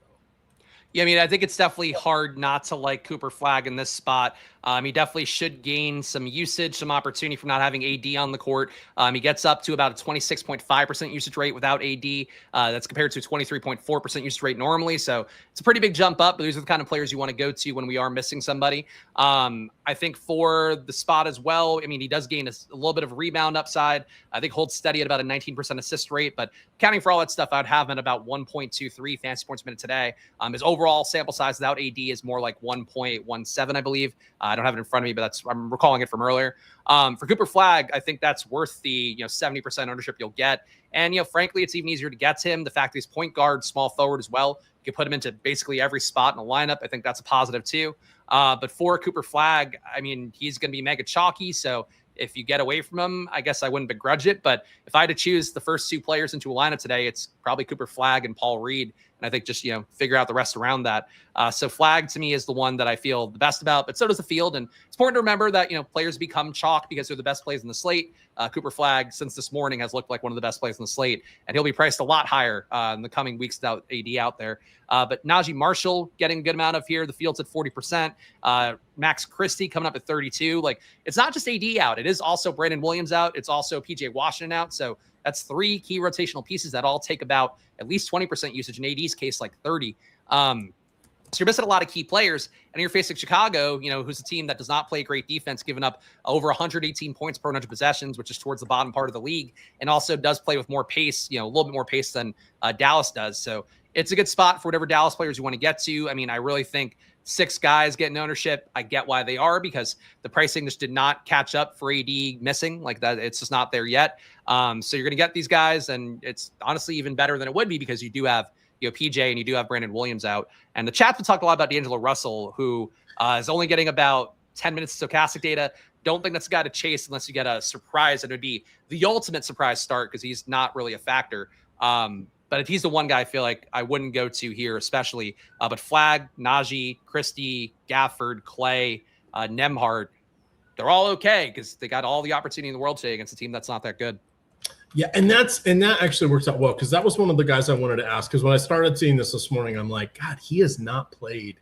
Yeah, I mean, I think it's definitely hard not to like Cooper Flagg in this spot. He definitely should gain some usage, some opportunity from not having AD on the court. He gets up to about a 26.5% usage rate without AD. That's compared to a 23.4% usage rate normally. So it's a pretty big jump up, but these are the kind of players you want to go to when we are missing somebody. I think for the spot as well, I mean, he does gain a little bit of rebound upside. I think holds steady at about a 19% assist rate, but counting for all that stuff, I'd have him at about 1.23 fantasy points a minute today. His overall sample size without AD is more like 1.17, I believe. I don't have it in front of me, but I'm recalling it from earlier. For Cooper Flagg, I think that's worth the 70% ownership you'll get. And frankly, it's even easier to get to him. The fact that he's point guard, small forward as well. You can put him into basically every spot in the lineup. I think that's a positive too. But for Cooper Flagg, I mean, he's going to be mega chalky. So if you get away from him, I guess I wouldn't begrudge it. But if I had to choose the first two players into a lineup today, it's probably Cooper Flagg and Paul Reed. And I think just, figure out the rest around that. So Flagg to me is the one that I feel the best about, but so does the field. And it's important to remember that, players become chalk because they're the best plays in the slate. Cooper Flagg, since this morning, has looked like one of the best plays in the slate, and he'll be priced a lot higher in the coming weeks without AD out there. But Najee Marshall getting a good amount of here. The field's at 40%. Max Christie coming up at 32. Like, it's not just AD out. It is also Brandon Williams out. It's also PJ Washington out. So that's three key rotational pieces that all take about at least 20% usage. In AD's case, like 30. So you're missing a lot of key players, and you're facing Chicago, who's a team that does not play great defense, giving up over 118 points per 100 possessions, which is towards the bottom part of the league, and also does play with more pace, a little bit more pace than Dallas does. So it's a good spot for whatever Dallas players you want to get to. I mean, I really think 6 guys getting ownership. I get why they are, because the pricing just did not catch up for AD missing like that. It's just not there yet. So you're going to get these guys, and it's honestly even better than it would be because you do have PJ and you do have Brandon Williams out. And the chat's been talking a lot about D'Angelo Russell, who is only getting about 10 minutes of stochastic data. Don't think that's a guy to chase unless you get a surprise. And it would be the ultimate surprise start because he's not really a factor. But if he's the one guy I feel like I wouldn't go to here, especially. But Flagg, Najee, Christie, Gafford, Clay, Nembhard, they're all okay because they got all the opportunity in the world today against a team that's not that good. Yeah, and that actually works out well because that was one of the guys I wanted to ask. Because when I started seeing this morning, I'm like, God, he has not played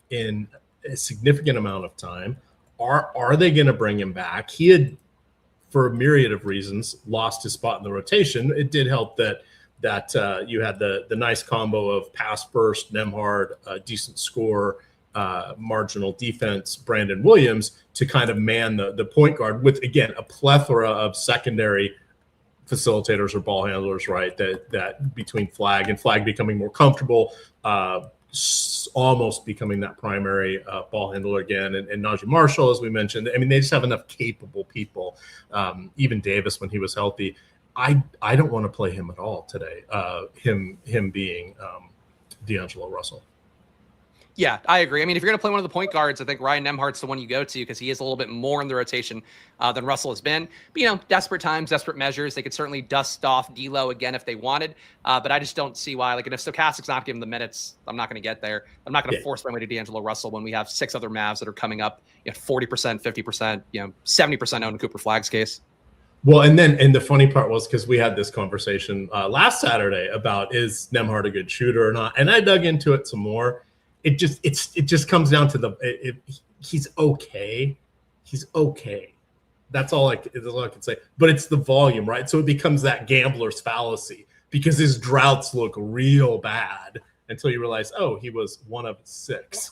in a significant amount of time. Are they going to bring him back? He had, for a myriad of reasons, lost his spot in the rotation. It did help that you had the nice combo of pass first, Nembhard, decent score, marginal defense, Brandon Williams to kind of man the point guard with, again, a plethora of secondary facilitators or ball handlers, right? That between Flagg becoming more comfortable, almost becoming that primary ball handler again, and Najee Marshall, as we mentioned. I mean, they just have enough capable people. Even Davis, when he was healthy, I don't want to play him at all today. Him being D'Angelo Russell. Yeah, I agree. I mean, if you're going to play one of the point guards, I think Ryan Nembhard's the one you go to because he is a little bit more in the rotation than Russell has been. But, desperate times, desperate measures. They could certainly dust off D'Lo again if they wanted. But I just don't see why. Like, and if Stochastic's not giving the minutes, I'm not going to get there. I'm not going to force my way to D'Angelo Russell when we have 6 other Mavs that are coming up, 40%, 50%, 70% owned in Cooper Flagg's case. Well, and the funny part was because we had this conversation last Saturday about is Nembhard a good shooter or not, and I dug into it some more. It just comes down to he's okay. He's okay. That's all I can say. But it's the volume, right? So it becomes that gambler's fallacy. because his droughts look real bad until you realize, oh, he was 1 of 6.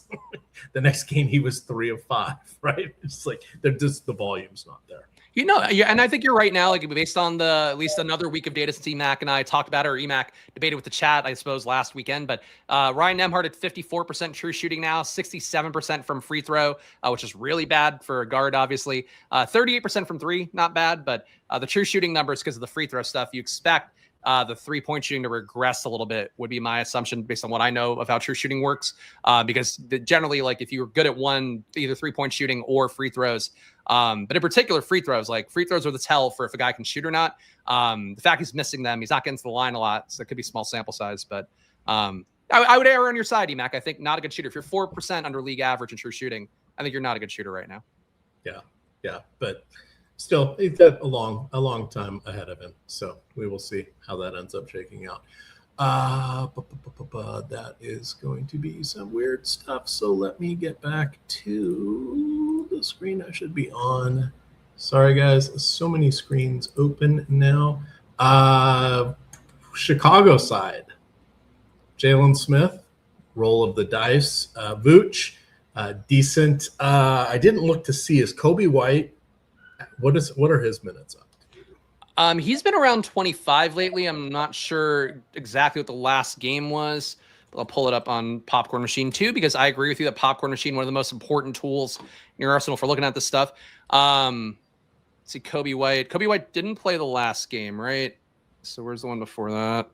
The next game he was 3 of 5, right? It's like the volume's not there. Yeah, and I think you're right now, like based on at least another week of data since EMAC and I talked about it, or EMAC debated with the chat, I suppose, last weekend. But Ryan Nembhard at 54% true shooting now, 67% from free throw, which is really bad for a guard, obviously. 38% from 3, not bad, but the true shooting numbers, because of the free throw stuff, you expect the 3-point shooting to regress a little bit, would be my assumption based on what I know of how true shooting works. Because generally, like if you're good at one, either 3-point shooting or free throws, but in particular, free throws are the tell for if a guy can shoot or not. The fact he's missing them, he's not getting to the line a lot, so it could be small sample size. But I would err on your side, EMAC. I think not a good shooter. If you're 4% under league average in true shooting, I think you're not a good shooter right now. Yeah, but still, he's got a long time ahead of him. So we will see how that ends up shaking out. That is going to be some weird stuff. So let me get back to the screen I should be on. Sorry, guys. So many screens open now. Chicago side. Jalen Smith, roll of the dice. Vooch, decent. I didn't look to see, is Kobe White, what are his minutes up? He's been around 25 lately. I'm not sure exactly what the last game was, but I'll pull it up on Popcorn Machine too, because I agree with you that Popcorn Machine, one of the most important tools in your arsenal for looking at this stuff. Let's see, Kobe White. Kobe White didn't play the last game, right? So where's the one before that?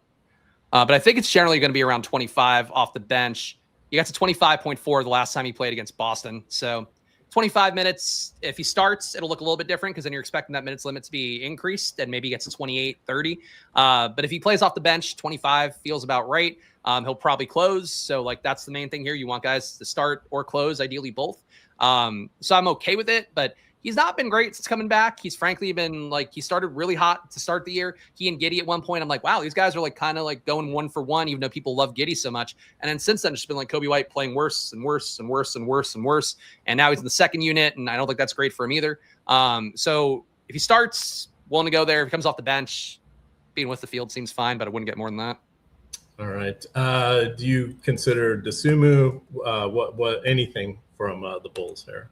But I think it's generally going to be around 25 off the bench. He got to 25.4 the last time he played against Boston. So 25 minutes. If he starts, it'll look a little bit different because then you're expecting that minutes limit to be increased and maybe he gets to 28, 30. But if he plays off the bench, 25 feels about right. He'll probably close. So like that's the main thing here. You want guys to start or close, ideally both. So I'm okay with it, but he's not been great since coming back. He's frankly been he started really hot to start the year. He and Giddey at one point, I'm like, wow, these guys are kind of going 1 for 1, even though people love Giddey so much. And then since then, it's just been Kobe White playing worse and worse and worse and worse and worse. And now he's in the second unit, and I don't think that's great for him either. So if he starts, willing to go there. If he comes off the bench, being with the field seems fine, but I wouldn't get more than that. All right. Do you consider Dosunmu, what anything from the Bulls here?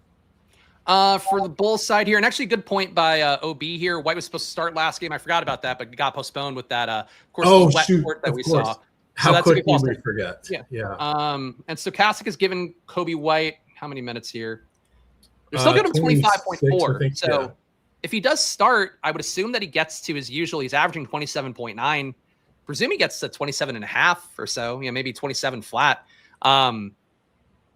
For the Bulls side here, and actually a good point by OB here. White was supposed to start last game. I forgot about that, but got postponed with that, of course, wet court that we saw. How so quickly we forget. Yeah. And Stochastic has given Kobe White how many minutes here? They're still giving him 25.4. So if he does start, I would assume that he gets to his usual. He's averaging 27.9. Presume he gets to 27.5 or so. Maybe 27 flat.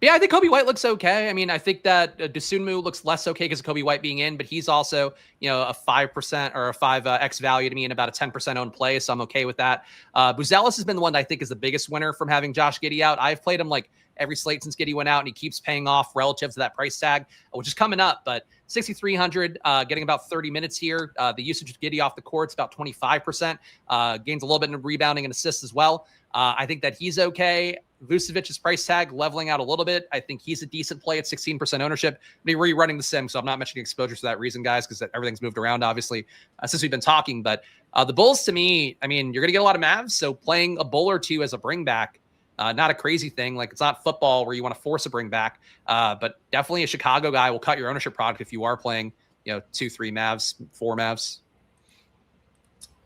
Yeah, I think Kobe White looks okay. I mean, I think that Dosunmu looks less okay because of Kobe White being in, but he's also, a 5% or a 5x value to me and about a 10% owned play, so I'm okay with that. Buzelis has been the one that I think is the biggest winner from having Josh Giddey out. I've played him every slate since Giddey went out, and he keeps paying off relative to that price tag, which is coming up, but 6,300, getting about 30 minutes here. The usage of Giddey off the court is about 25%, gains a little bit in rebounding and assists as well. I think that he's okay. Vucevic's price tag leveling out a little bit. I think he's a decent play at 16% ownership. I'm rerunning the sim, so I'm not mentioning exposures for that reason, guys, because everything's moved around, obviously, since we've been talking. But the Bulls, to me, I mean, you're going to get a lot of Mavs, so playing a bull or two as a bring back, not a crazy thing. It's not football where you want to force a bring back, but definitely a Chicago guy will cut your ownership product if you are playing, 2, 3 Mavs, 4 Mavs.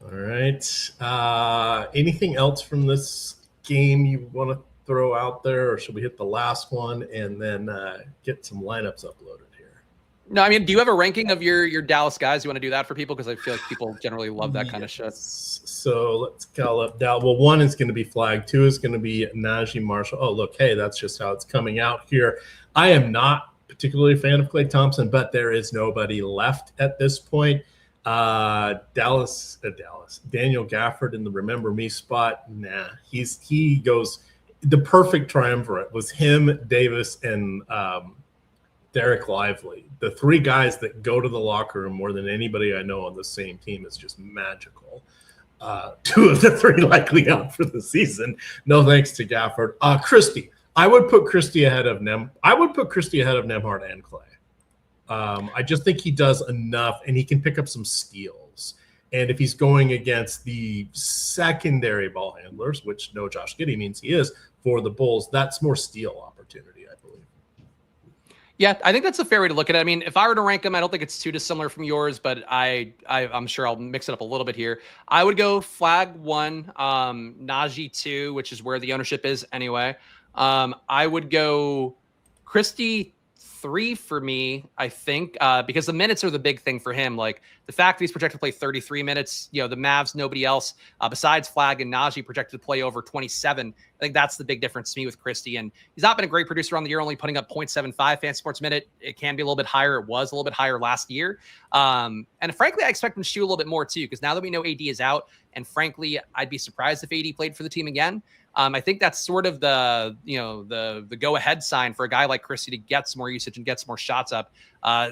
All right. Anything else from this game you want to throw out there, or should we hit the last one and then get some lineups uploaded here? No, I mean, do you have a ranking of your Dallas guys? You want to do that for people? Because I feel like people generally love that kind of shit. So let's call up Dallas. Well, 1 is going to be Flag. 2 is going to be Najee Marshall. Oh, look, hey, that's just how it's coming out here. I am not particularly a fan of Klay Thompson, but there is nobody left at this point. Daniel Gafford in the remember me spot. Nah, he goes. The perfect triumvirate was him, Davis, and Derek Lively. The 3 guys that go to the locker room more than anybody I know on the same team is just magical. 2 of the 3 likely out for the season. No thanks to Gafford. Christie. I would put Christie ahead of Nembhard and Clay. I just think he does enough, and he can pick up some steals. And if he's going against the secondary ball handlers, which no Josh Giddey means he is for the Bulls, that's more steal opportunity, I believe. Yeah, I think that's a fair way to look at it. I mean, if I were to rank them, I don't think it's too dissimilar from yours, but I'm sure I'll mix it up a little bit here. I would go Flag 1, Najee 2, which is where the ownership is anyway. I would go Christie 3 for me, I think, because the minutes are the big thing for him. Like the fact that he's projected to play 33 minutes, the Mavs, nobody else besides Flag and Najee projected to play over 27. I think that's the big difference to me with Christie. And he's not been a great producer on the year, only putting up 0.75 fantasy sports minute. It can be a little bit higher. It was a little bit higher last year. And frankly, I expect him to shoot a little bit more too, because now that we know AD is out, and frankly, I'd be surprised if AD played for the team again. I think that's sort of the go-ahead sign for a guy like Christie to get some more usage and get some more shots up.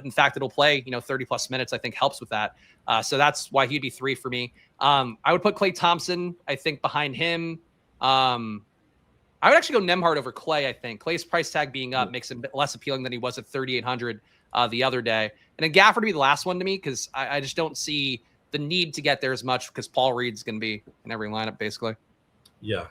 In fact, it'll play 30-plus minutes, I think, helps with that. So that's why he'd be 3 for me. I would put Klay Thompson, I think, behind him. I would actually go Nembhard over Klay, I think. Klay's price tag being up makes him less appealing than he was at 3,800 the other day. And then Gafford to be the last one to me, because I just don't see the need to get there as much, because Paul Reed's going to be in every lineup, basically. Yeah.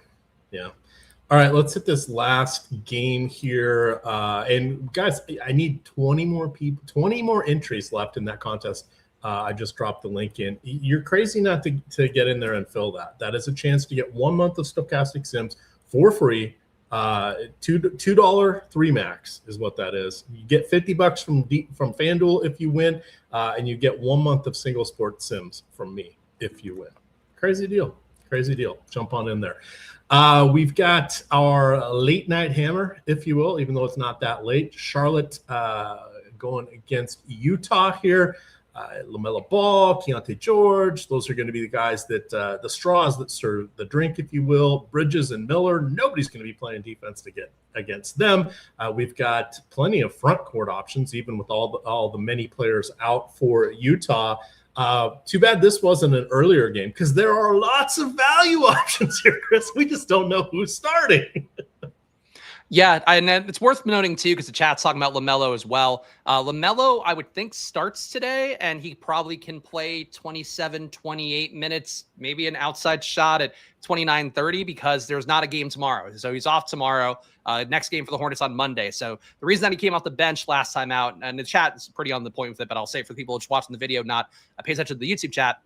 All right, let's hit this last game here. And guys, I need 20 more entries left in that contest. I just dropped the link in. You're crazy not to get in there and fill that. That is a chance to get 1 month of Stochastic Sims for free. $2 3 max is what that is. You get $50 from FanDuel if you win, and you get 1 month of single sport Sims from me if you win. Crazy deal. Jump on in there. We've got our late night hammer, if you will, even though it's not that late. Charlotte going against Utah here. LaMelo Ball, Keontae George. Those are going to be the guys that the straws that serve the drink, if you will. Bridges and Miller. Nobody's going to be playing defense to get against them. We've got plenty of front court options, even with all the many players out for Utah. Too bad this wasn't an earlier game, because there are lots of value options here, Chris. We just don't know who's starting. Yeah, and it's worth noting, too, because the chat's talking about LaMelo as well. LaMelo, I would think, starts today, and he probably can play 27, 28 minutes, maybe an outside shot at 29-30, because there's not a game tomorrow. So he's off tomorrow. Next game for the Hornets on Monday. So the reason that he came off the bench last time out, and the chat is pretty on the point with it, but I'll say it for the people just watching the video, not pay attention to the YouTube chat.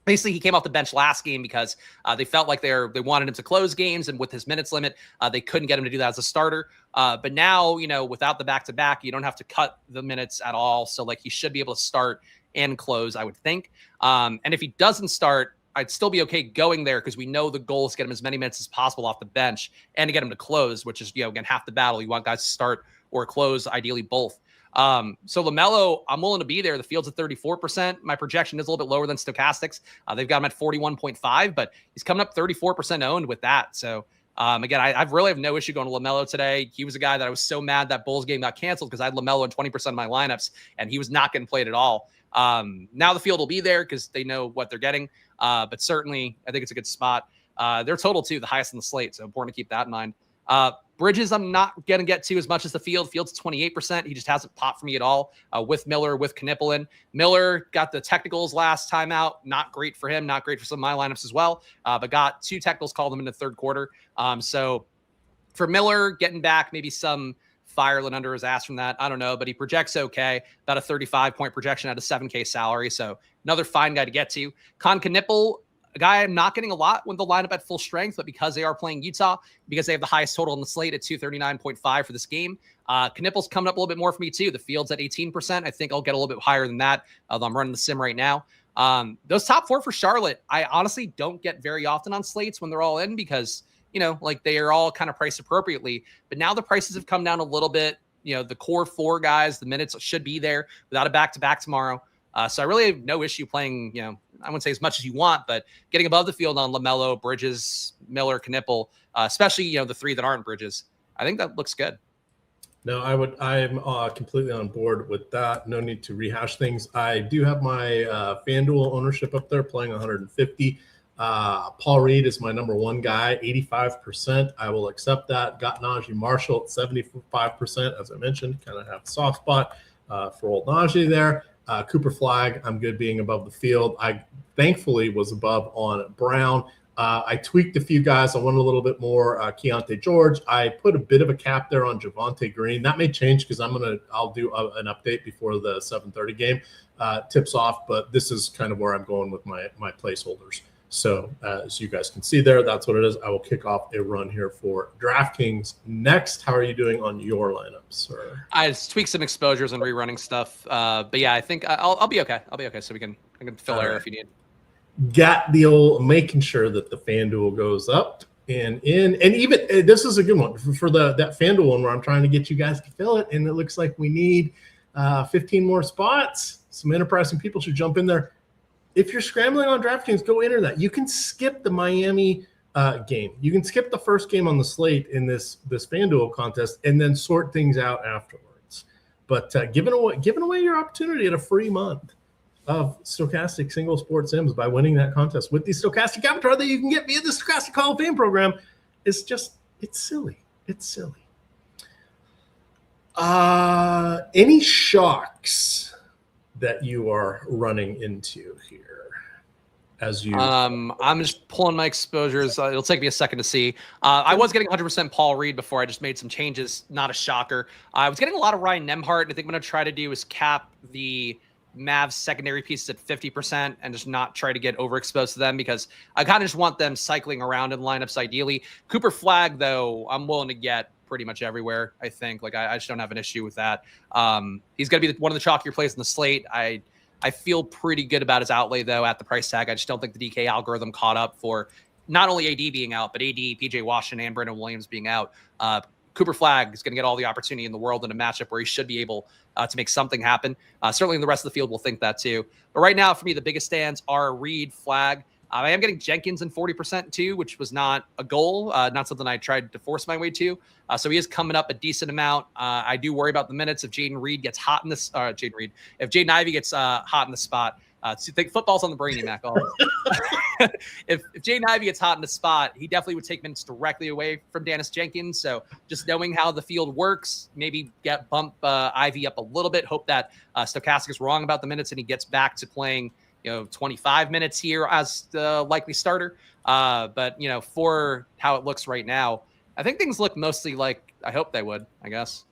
Basically, he came off the bench last game because they felt like they wanted him to close games, and with his minutes limit, they couldn't get him to do that as a starter. But now, without the back-to-back, you don't have to cut the minutes at all. So, he should be able to start and close, I would think. And if he doesn't start, I'd still be okay going there, because we know the goal is to get him as many minutes as possible off the bench and to get him to close, which is, again, half the battle. You want guys to start or close, ideally both. So LaMelo, I'm willing to be there. The field's at 34%. My projection is a little bit lower than Stochastics. They've got him at 41.5, but he's coming up 34% owned with that. So, again, I really have no issue going to LaMelo today. He was a guy that I was so mad that Bulls game got canceled, because I had LaMelo in 20% of my lineups, and he was not getting played at all. Now the field will be there because they know what they're getting. But certainly I think it's a good spot. Their total too, the highest on the slate. So important to keep that in mind. Bridges, I'm not going to get to as much as the field. Field's 28%. He just hasn't popped for me at all with Miller, with Knippelin. Miller got the technicals last time out. Not great for him. Not great for some of my lineups as well. But got 2 technicals, called them in the third quarter. So for Miller, getting back maybe some fire lit under his ass from that. I don't know, but he projects okay. About a 35-point projection at a 7K salary. So another fine guy to get to. Con Knippel, a guy I'm not getting a lot with the lineup at full strength, but because they are playing Utah, because they have the highest total on the slate at 239.5 for this game. Knippel's coming up a little bit more for me too. The field's at 18%. I think I'll get a little bit higher than that, although I'm running the sim right now. Those top 4 for Charlotte, I honestly don't get very often on slates when they're all in, because they are all kind of priced appropriately. But now the prices have come down a little bit. The core 4 guys, the minutes should be there without a back-to-back tomorrow. So I really have no issue playing, I wouldn't say as much as you want, but getting above the field on LaMelo, Bridges, Miller, Knippel, especially, the 3 that aren't Bridges. I think that looks good. No, I'm completely on board with that. No need to rehash things. I do have my FanDuel ownership up there, playing 150. Paul Reed is my number 1 guy, 85%. I will accept that. Got Najee Marshall at 75%. As I mentioned, kind of have a soft spot for old Najee there. Cooper Flag, I'm good being above the field. I thankfully was above on Brown. I tweaked a few guys. I wanted a little bit more Keontae George. I put a bit of a cap there on Javonte Green. That may change because I'll do an update before the 7:30 game tips off. But this is kind of where I'm going with my placeholders. So as you guys can see there, that's what it is. I will kick off a run here for DraftKings next. How are you doing on your lineups, sir? I just tweaked some exposures and rerunning stuff. But yeah, I think I'll be okay. I'll be okay. So I can fill error if you need. Got the old making sure that the FanDuel goes up and in, and even this is a good one for that FanDuel one where I'm trying to get you guys to fill it, and it looks like we need 15 more spots. Some enterprising people should jump in there. If you're scrambling on DraftKings, go enter that. You can skip the Miami game. You can skip the first game on the slate in this FanDuel contest, and then sort things out afterwards. But giving away your opportunity at a free month of stochastic single sport sims by winning that contest with the stochastic avatar that you can get via the Stochastic Hall of Fame program is just, it's silly. It's silly. Any shocks that you are running into here as you I'm just pulling my exposures. It'll take me a second to see. I was getting 100% Paul Reed before I just made some changes. Not a shocker. I was getting a lot of Ryan Nembhard. And I think what I'm going to try to do is cap the Mavs secondary pieces at 50% and just not try to get overexposed to them because I kind of just want them cycling around in lineups ideally. Cooper Flag, though, I'm willing to get pretty much everywhere, I think. Like, I just don't have an issue with that. He's going to be one of the chalkier plays in the slate. I feel pretty good about his outlay, though, at the price tag. I just don't think the DK algorithm caught up for not only AD being out, but AD, PJ Washington, and Brandon Williams being out. Cooper Flag is going to get all the opportunity in the world in a matchup where he should be able to make something happen. Certainly in the rest of the field will think that too. But right now, for me, the biggest stands are Reed, Flag. I am getting Jenkins in 40% too, which was not a goal, not something I tried to force my way to. So he is coming up a decent amount. I do worry about the minutes if Jaden Reed gets hot in this. If Jaden Ivey gets hot in the spot. So think football's on the brainy, Mac. If Jaden Ivey gets hot in the spot, he definitely would take minutes directly away from Dennis Jenkins. So just knowing how the field works, maybe bump Ivey up a little bit. Hope that Stochastic is wrong about the minutes and he gets back to playing 25 minutes here as the likely starter. But for how it looks right now, I think things look mostly like I hope they would, I guess.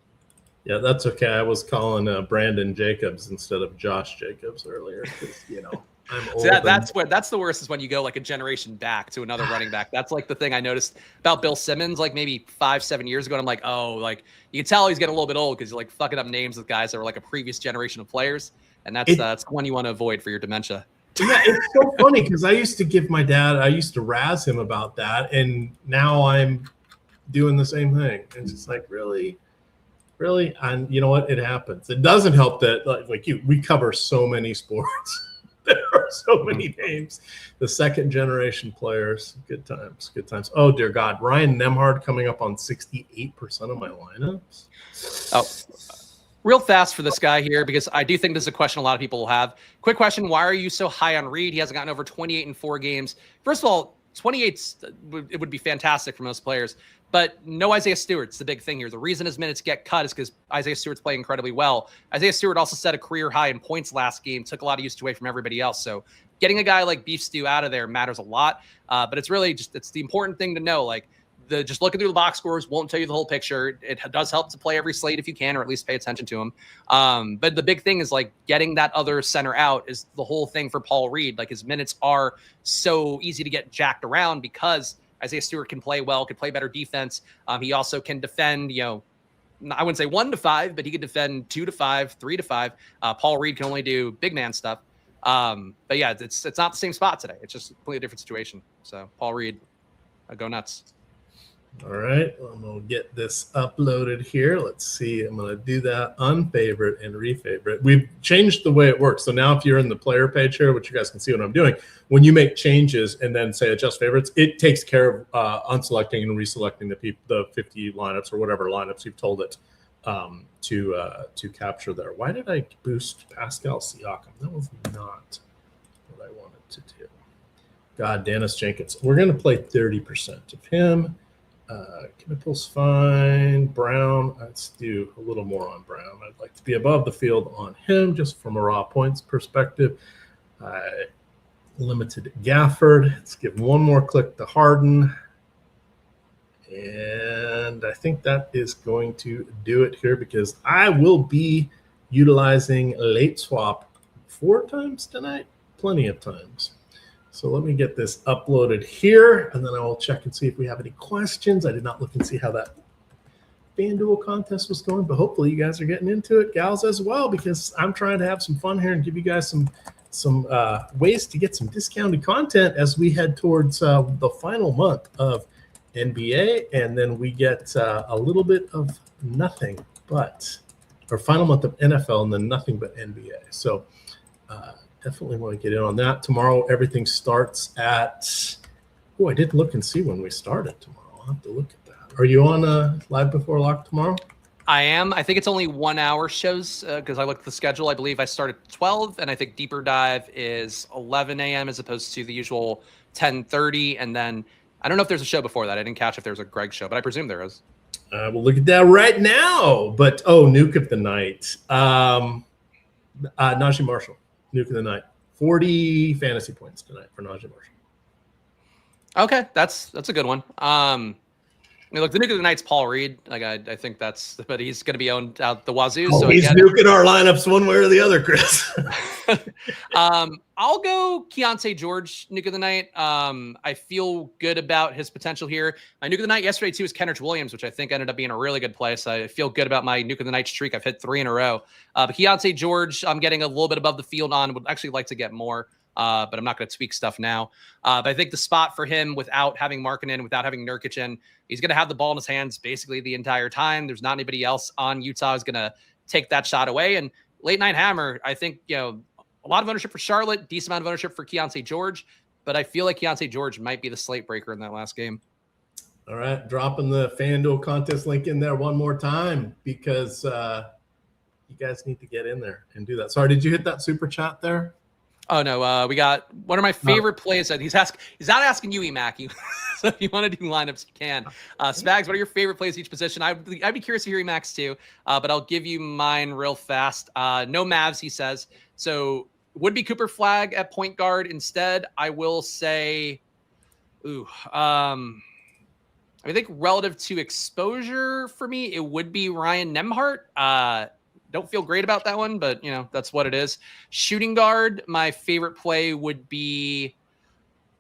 Yeah, that's okay. I was calling Brandon Jacobs instead of Josh Jacobs earlier because, I'm old. So that's the worst is when you go like a generation back to another running back. That's like the thing I noticed about Bill Simmons, like maybe 5-7 years ago. And I'm like, oh, like you can tell he's getting a little bit old because he's like fucking up names with guys that were like a previous generation of players. And that's one you want to avoid for your dementia. Yeah, it's so funny because I used to razz him about that. And now I'm doing the same thing. It's just like, really? And you know what? It happens. It doesn't help that we cover so many sports. There are so many names. The second generation players. Good times. Oh dear God. Ryan Nembhard coming up on 68% of my lineups. Oh, real fast for this guy here, because I do think this is a question a lot of people will have. Quick question. Why are you so high on Reed? He hasn't gotten over 28 in 4 games. First of all, 28, it would be fantastic for most players, but no Isaiah Stewart's the big thing here. The reason his minutes get cut is because Isaiah Stewart's playing incredibly well. Isaiah Stewart also set a career high in points last game, took a lot of use away from everybody else. So getting a guy like Beef Stew out of there matters a lot. But it's really it's the important thing to know. Like just looking through the box scores won't tell you the whole picture. It does help to play every slate if you can, or at least pay attention to him. But the big thing is like getting that other center out is the whole thing for Paul Reed. Like his minutes are so easy to get jacked around because Isaiah Stewart can play well, can play better defense. He also can defend, I wouldn't say 1 to 5, but he could defend 2 to 5, 3 to 5. Paul Reed can only do big man stuff. But yeah, it's not the same spot today. It's just a completely different situation. So Paul Reed, go nuts. All right, I'm going to get this uploaded here. Let's see. I'm going to do that unfavorite and refavorite. We've changed the way it works. So now if you're in the player page here, which you guys can see what I'm doing, when you make changes and then say adjust favorites, it takes care of unselecting and reselecting the 50 lineups or whatever lineups you've told it to capture there. Why did I boost Pascal Siakam? That was not what I wanted to do. God, Dennis Jenkins. We're going to play 30% of him. Knipple's fine. Brown, let's do a little more on Brown. I'd like to be above the field on him just from a raw points perspective. Limited Gafford. Let's give one more click to Harden. And I think that is going to do it here because I will be utilizing late swap 4 times tonight. Plenty of times. So let me get this uploaded here, and then I will check and see if we have any questions. I did not look and see how that FanDuel contest was going, but hopefully you guys are getting into it, gals, as well, because I'm trying to have some fun here and give you guys some ways to get some discounted content as we head towards the final month of NBA, and then we get a little bit of nothing but, or final month of NFL, and then nothing but NBA. So definitely want to get in on that. Tomorrow, everything starts at, I did look and see when we started tomorrow. I'll have to look at that. Are you on Live Before Lock tomorrow? I am. I think it's only 1 hour shows because I looked at the schedule. I believe I start at 12, and I think Deeper Dive is 11 a.m. as opposed to the usual 10:30. And then I don't know if there's a show before that. I didn't catch if there's a Greg show, but I presume there is. We'll look at that right now. But, Nuke of the Night. Najee Marshall, Nuke of the Night. 40 fantasy points tonight for Najee Marshall. Okay, that's a good one. Look, the nuke of the night's Paul Reed. Like I think but he's going to be owned out the wazoo. So he's nuking our lineups one way or the other, Chris. I'll go Keontae George, nuke of the night. I feel good about his potential here. My nuke of the night yesterday too is Kenrich Williams, which I think ended up being a really good play. So I feel good about my nuke of the night streak. I've hit 3 in a row. But Keontae George, I'm getting a little bit above the field on. Would actually like to get more. But I'm not going to tweak stuff now. But I think the spot for him without having Markkanen, without having Nurkic in, he's going to have the ball in his hands basically the entire time. There's not anybody else on Utah who's going to take that shot away. And late night hammer, I think, a lot of ownership for Charlotte, decent amount of ownership for Keontae George. But I feel like Keontae George might be the slate breaker in that last game. All right. Dropping the FanDuel contest link in there one more time because you guys need to get in there and do that. Sorry, did you hit that super chat there? Oh no, we got one of my favorite plays. He's not asking you, Emac. So if you want to do lineups, you can. Spags, what are your favorite plays each position? I'd be curious to hear Emac's too, but I'll give you mine real fast. No Mavs, he says. So would be Cooper Flag at point guard instead. I will say, I think relative to exposure for me, it would be Ryan Nembhard. Don't feel great about that one, but that's what it is. Shooting guard, my favorite play would be,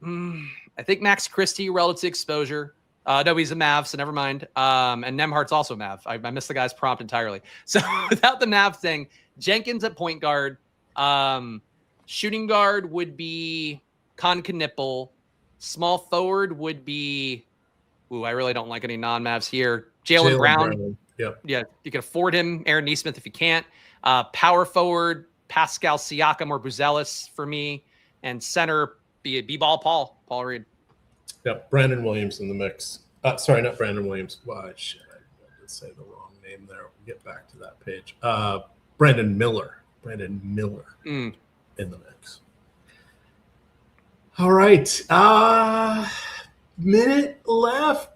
I think Max Christie relative to exposure. No, he's a Mav, so never mind. And Nembhard's also a Mav. I missed the guy's prompt entirely. So without the Mav thing, Jenkins at point guard. Shooting guard would be Con Knipple. Small forward would be, I really don't like any non-Mavs here. Jaylen Brown. Yep. Yeah, you can afford him. Aaron Nesmith if you can't. Power forward, Pascal Siakam or Buzelis for me. And center, B-ball Paul Reed. Yep, Brandon Williams in the mix. Sorry, not Brandon Williams. Why, shit, I did say the wrong name there. We'll get back to that page. Brandon Miller in the mix. All right. Minute left.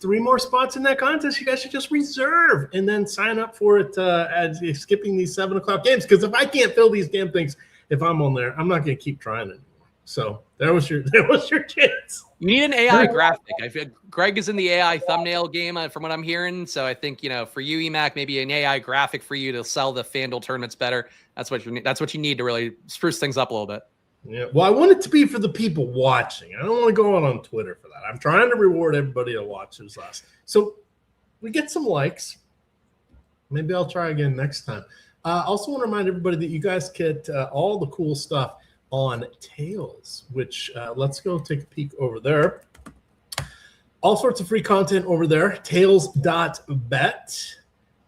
3 more spots in that contest. You guys should just reserve and then sign up for it as you're skipping these 7 o'clock games. Because if I can't fill these damn things, if I'm on there, I'm not going to keep trying anymore. So there was your chance. You need an AI graphic. I feel Greg is in the AI thumbnail game from what I'm hearing. So I think for you, Emac, maybe an AI graphic for you to sell the FanDuel tournaments better. That's what you need to really spruce things up a little bit. Yeah, well, I want it to be for the people watching. I don't want to go out on Twitter for that. I'm trying to reward everybody that watches us. So we get some likes. Maybe I'll try again next time. Also want to remind everybody that you guys get all the cool stuff on Tails, which let's go take a peek over there. All sorts of free content over there, tails.bet.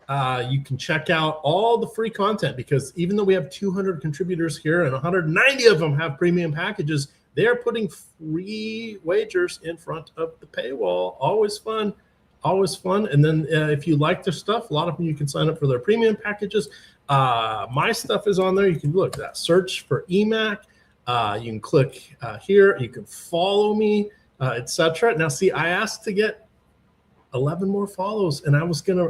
You can check out all the free content because even though we have 200 contributors here and 190 of them have premium packages, they are putting free wagers in front of the paywall. Always fun. And then if you like their stuff, a lot of them you can sign up for their premium packages. My stuff is on there. You can look at that. Search for EMAC. You can click here. You can follow me, etc. Now, see, I asked to get 11 more follows, and I was gonna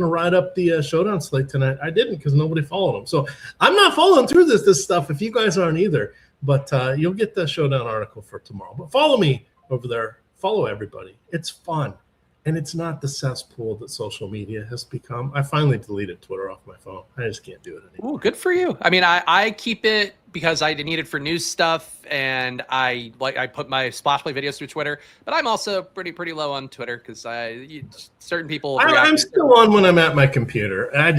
ride up the showdown slate tonight. I didn't because nobody followed them. So I'm not following through this stuff if you guys aren't either. But you'll get the showdown article for tomorrow. But follow me over there. Follow everybody. It's fun. And it's not the cesspool that social media has become. I finally deleted Twitter off my phone. I just can't do it anymore. Oh, good for you. I mean, I keep it because I need it for news stuff, and I put my splash play videos through Twitter. But I'm also pretty low on Twitter because certain people. I'm still on when I'm at my computer. I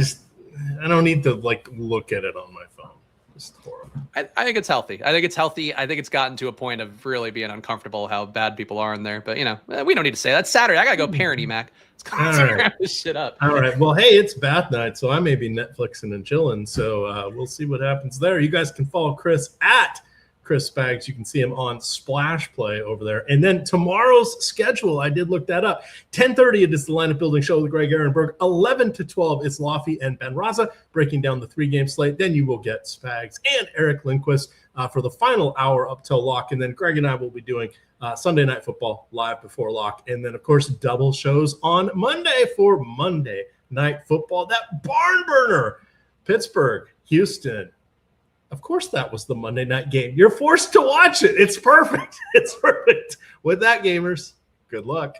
don't need to look at it on my phone. It's horrible. I think it's healthy. I think it's gotten to a point of really being uncomfortable how bad people are in there. But we don't need to say that. It's Saturday. I gotta go parent Mac. Let's wrap this shit up. All right. Well, hey, it's bath night, so I may be Netflixing and chilling. So we'll see what happens there. You guys can follow Chris at Chris Spags. You can see him on Splash Play over there. And then tomorrow's schedule, I did look that up. 10:30, it is the Lineup Building Show with Greg Ehrenberg. 11 to 12, it's Laffy and Ben Raza breaking down the 3-game slate. Then you will get Spags and Eric Lindquist for the final hour up till lock. And then Greg and I will be doing Sunday Night Football live before lock. And then, of course, double shows on Monday for Monday Night Football. That barn burner, Pittsburgh, Houston. Of course, that was the Monday night game. You're forced to watch it. It's perfect. It's perfect. With that, gamers, good luck.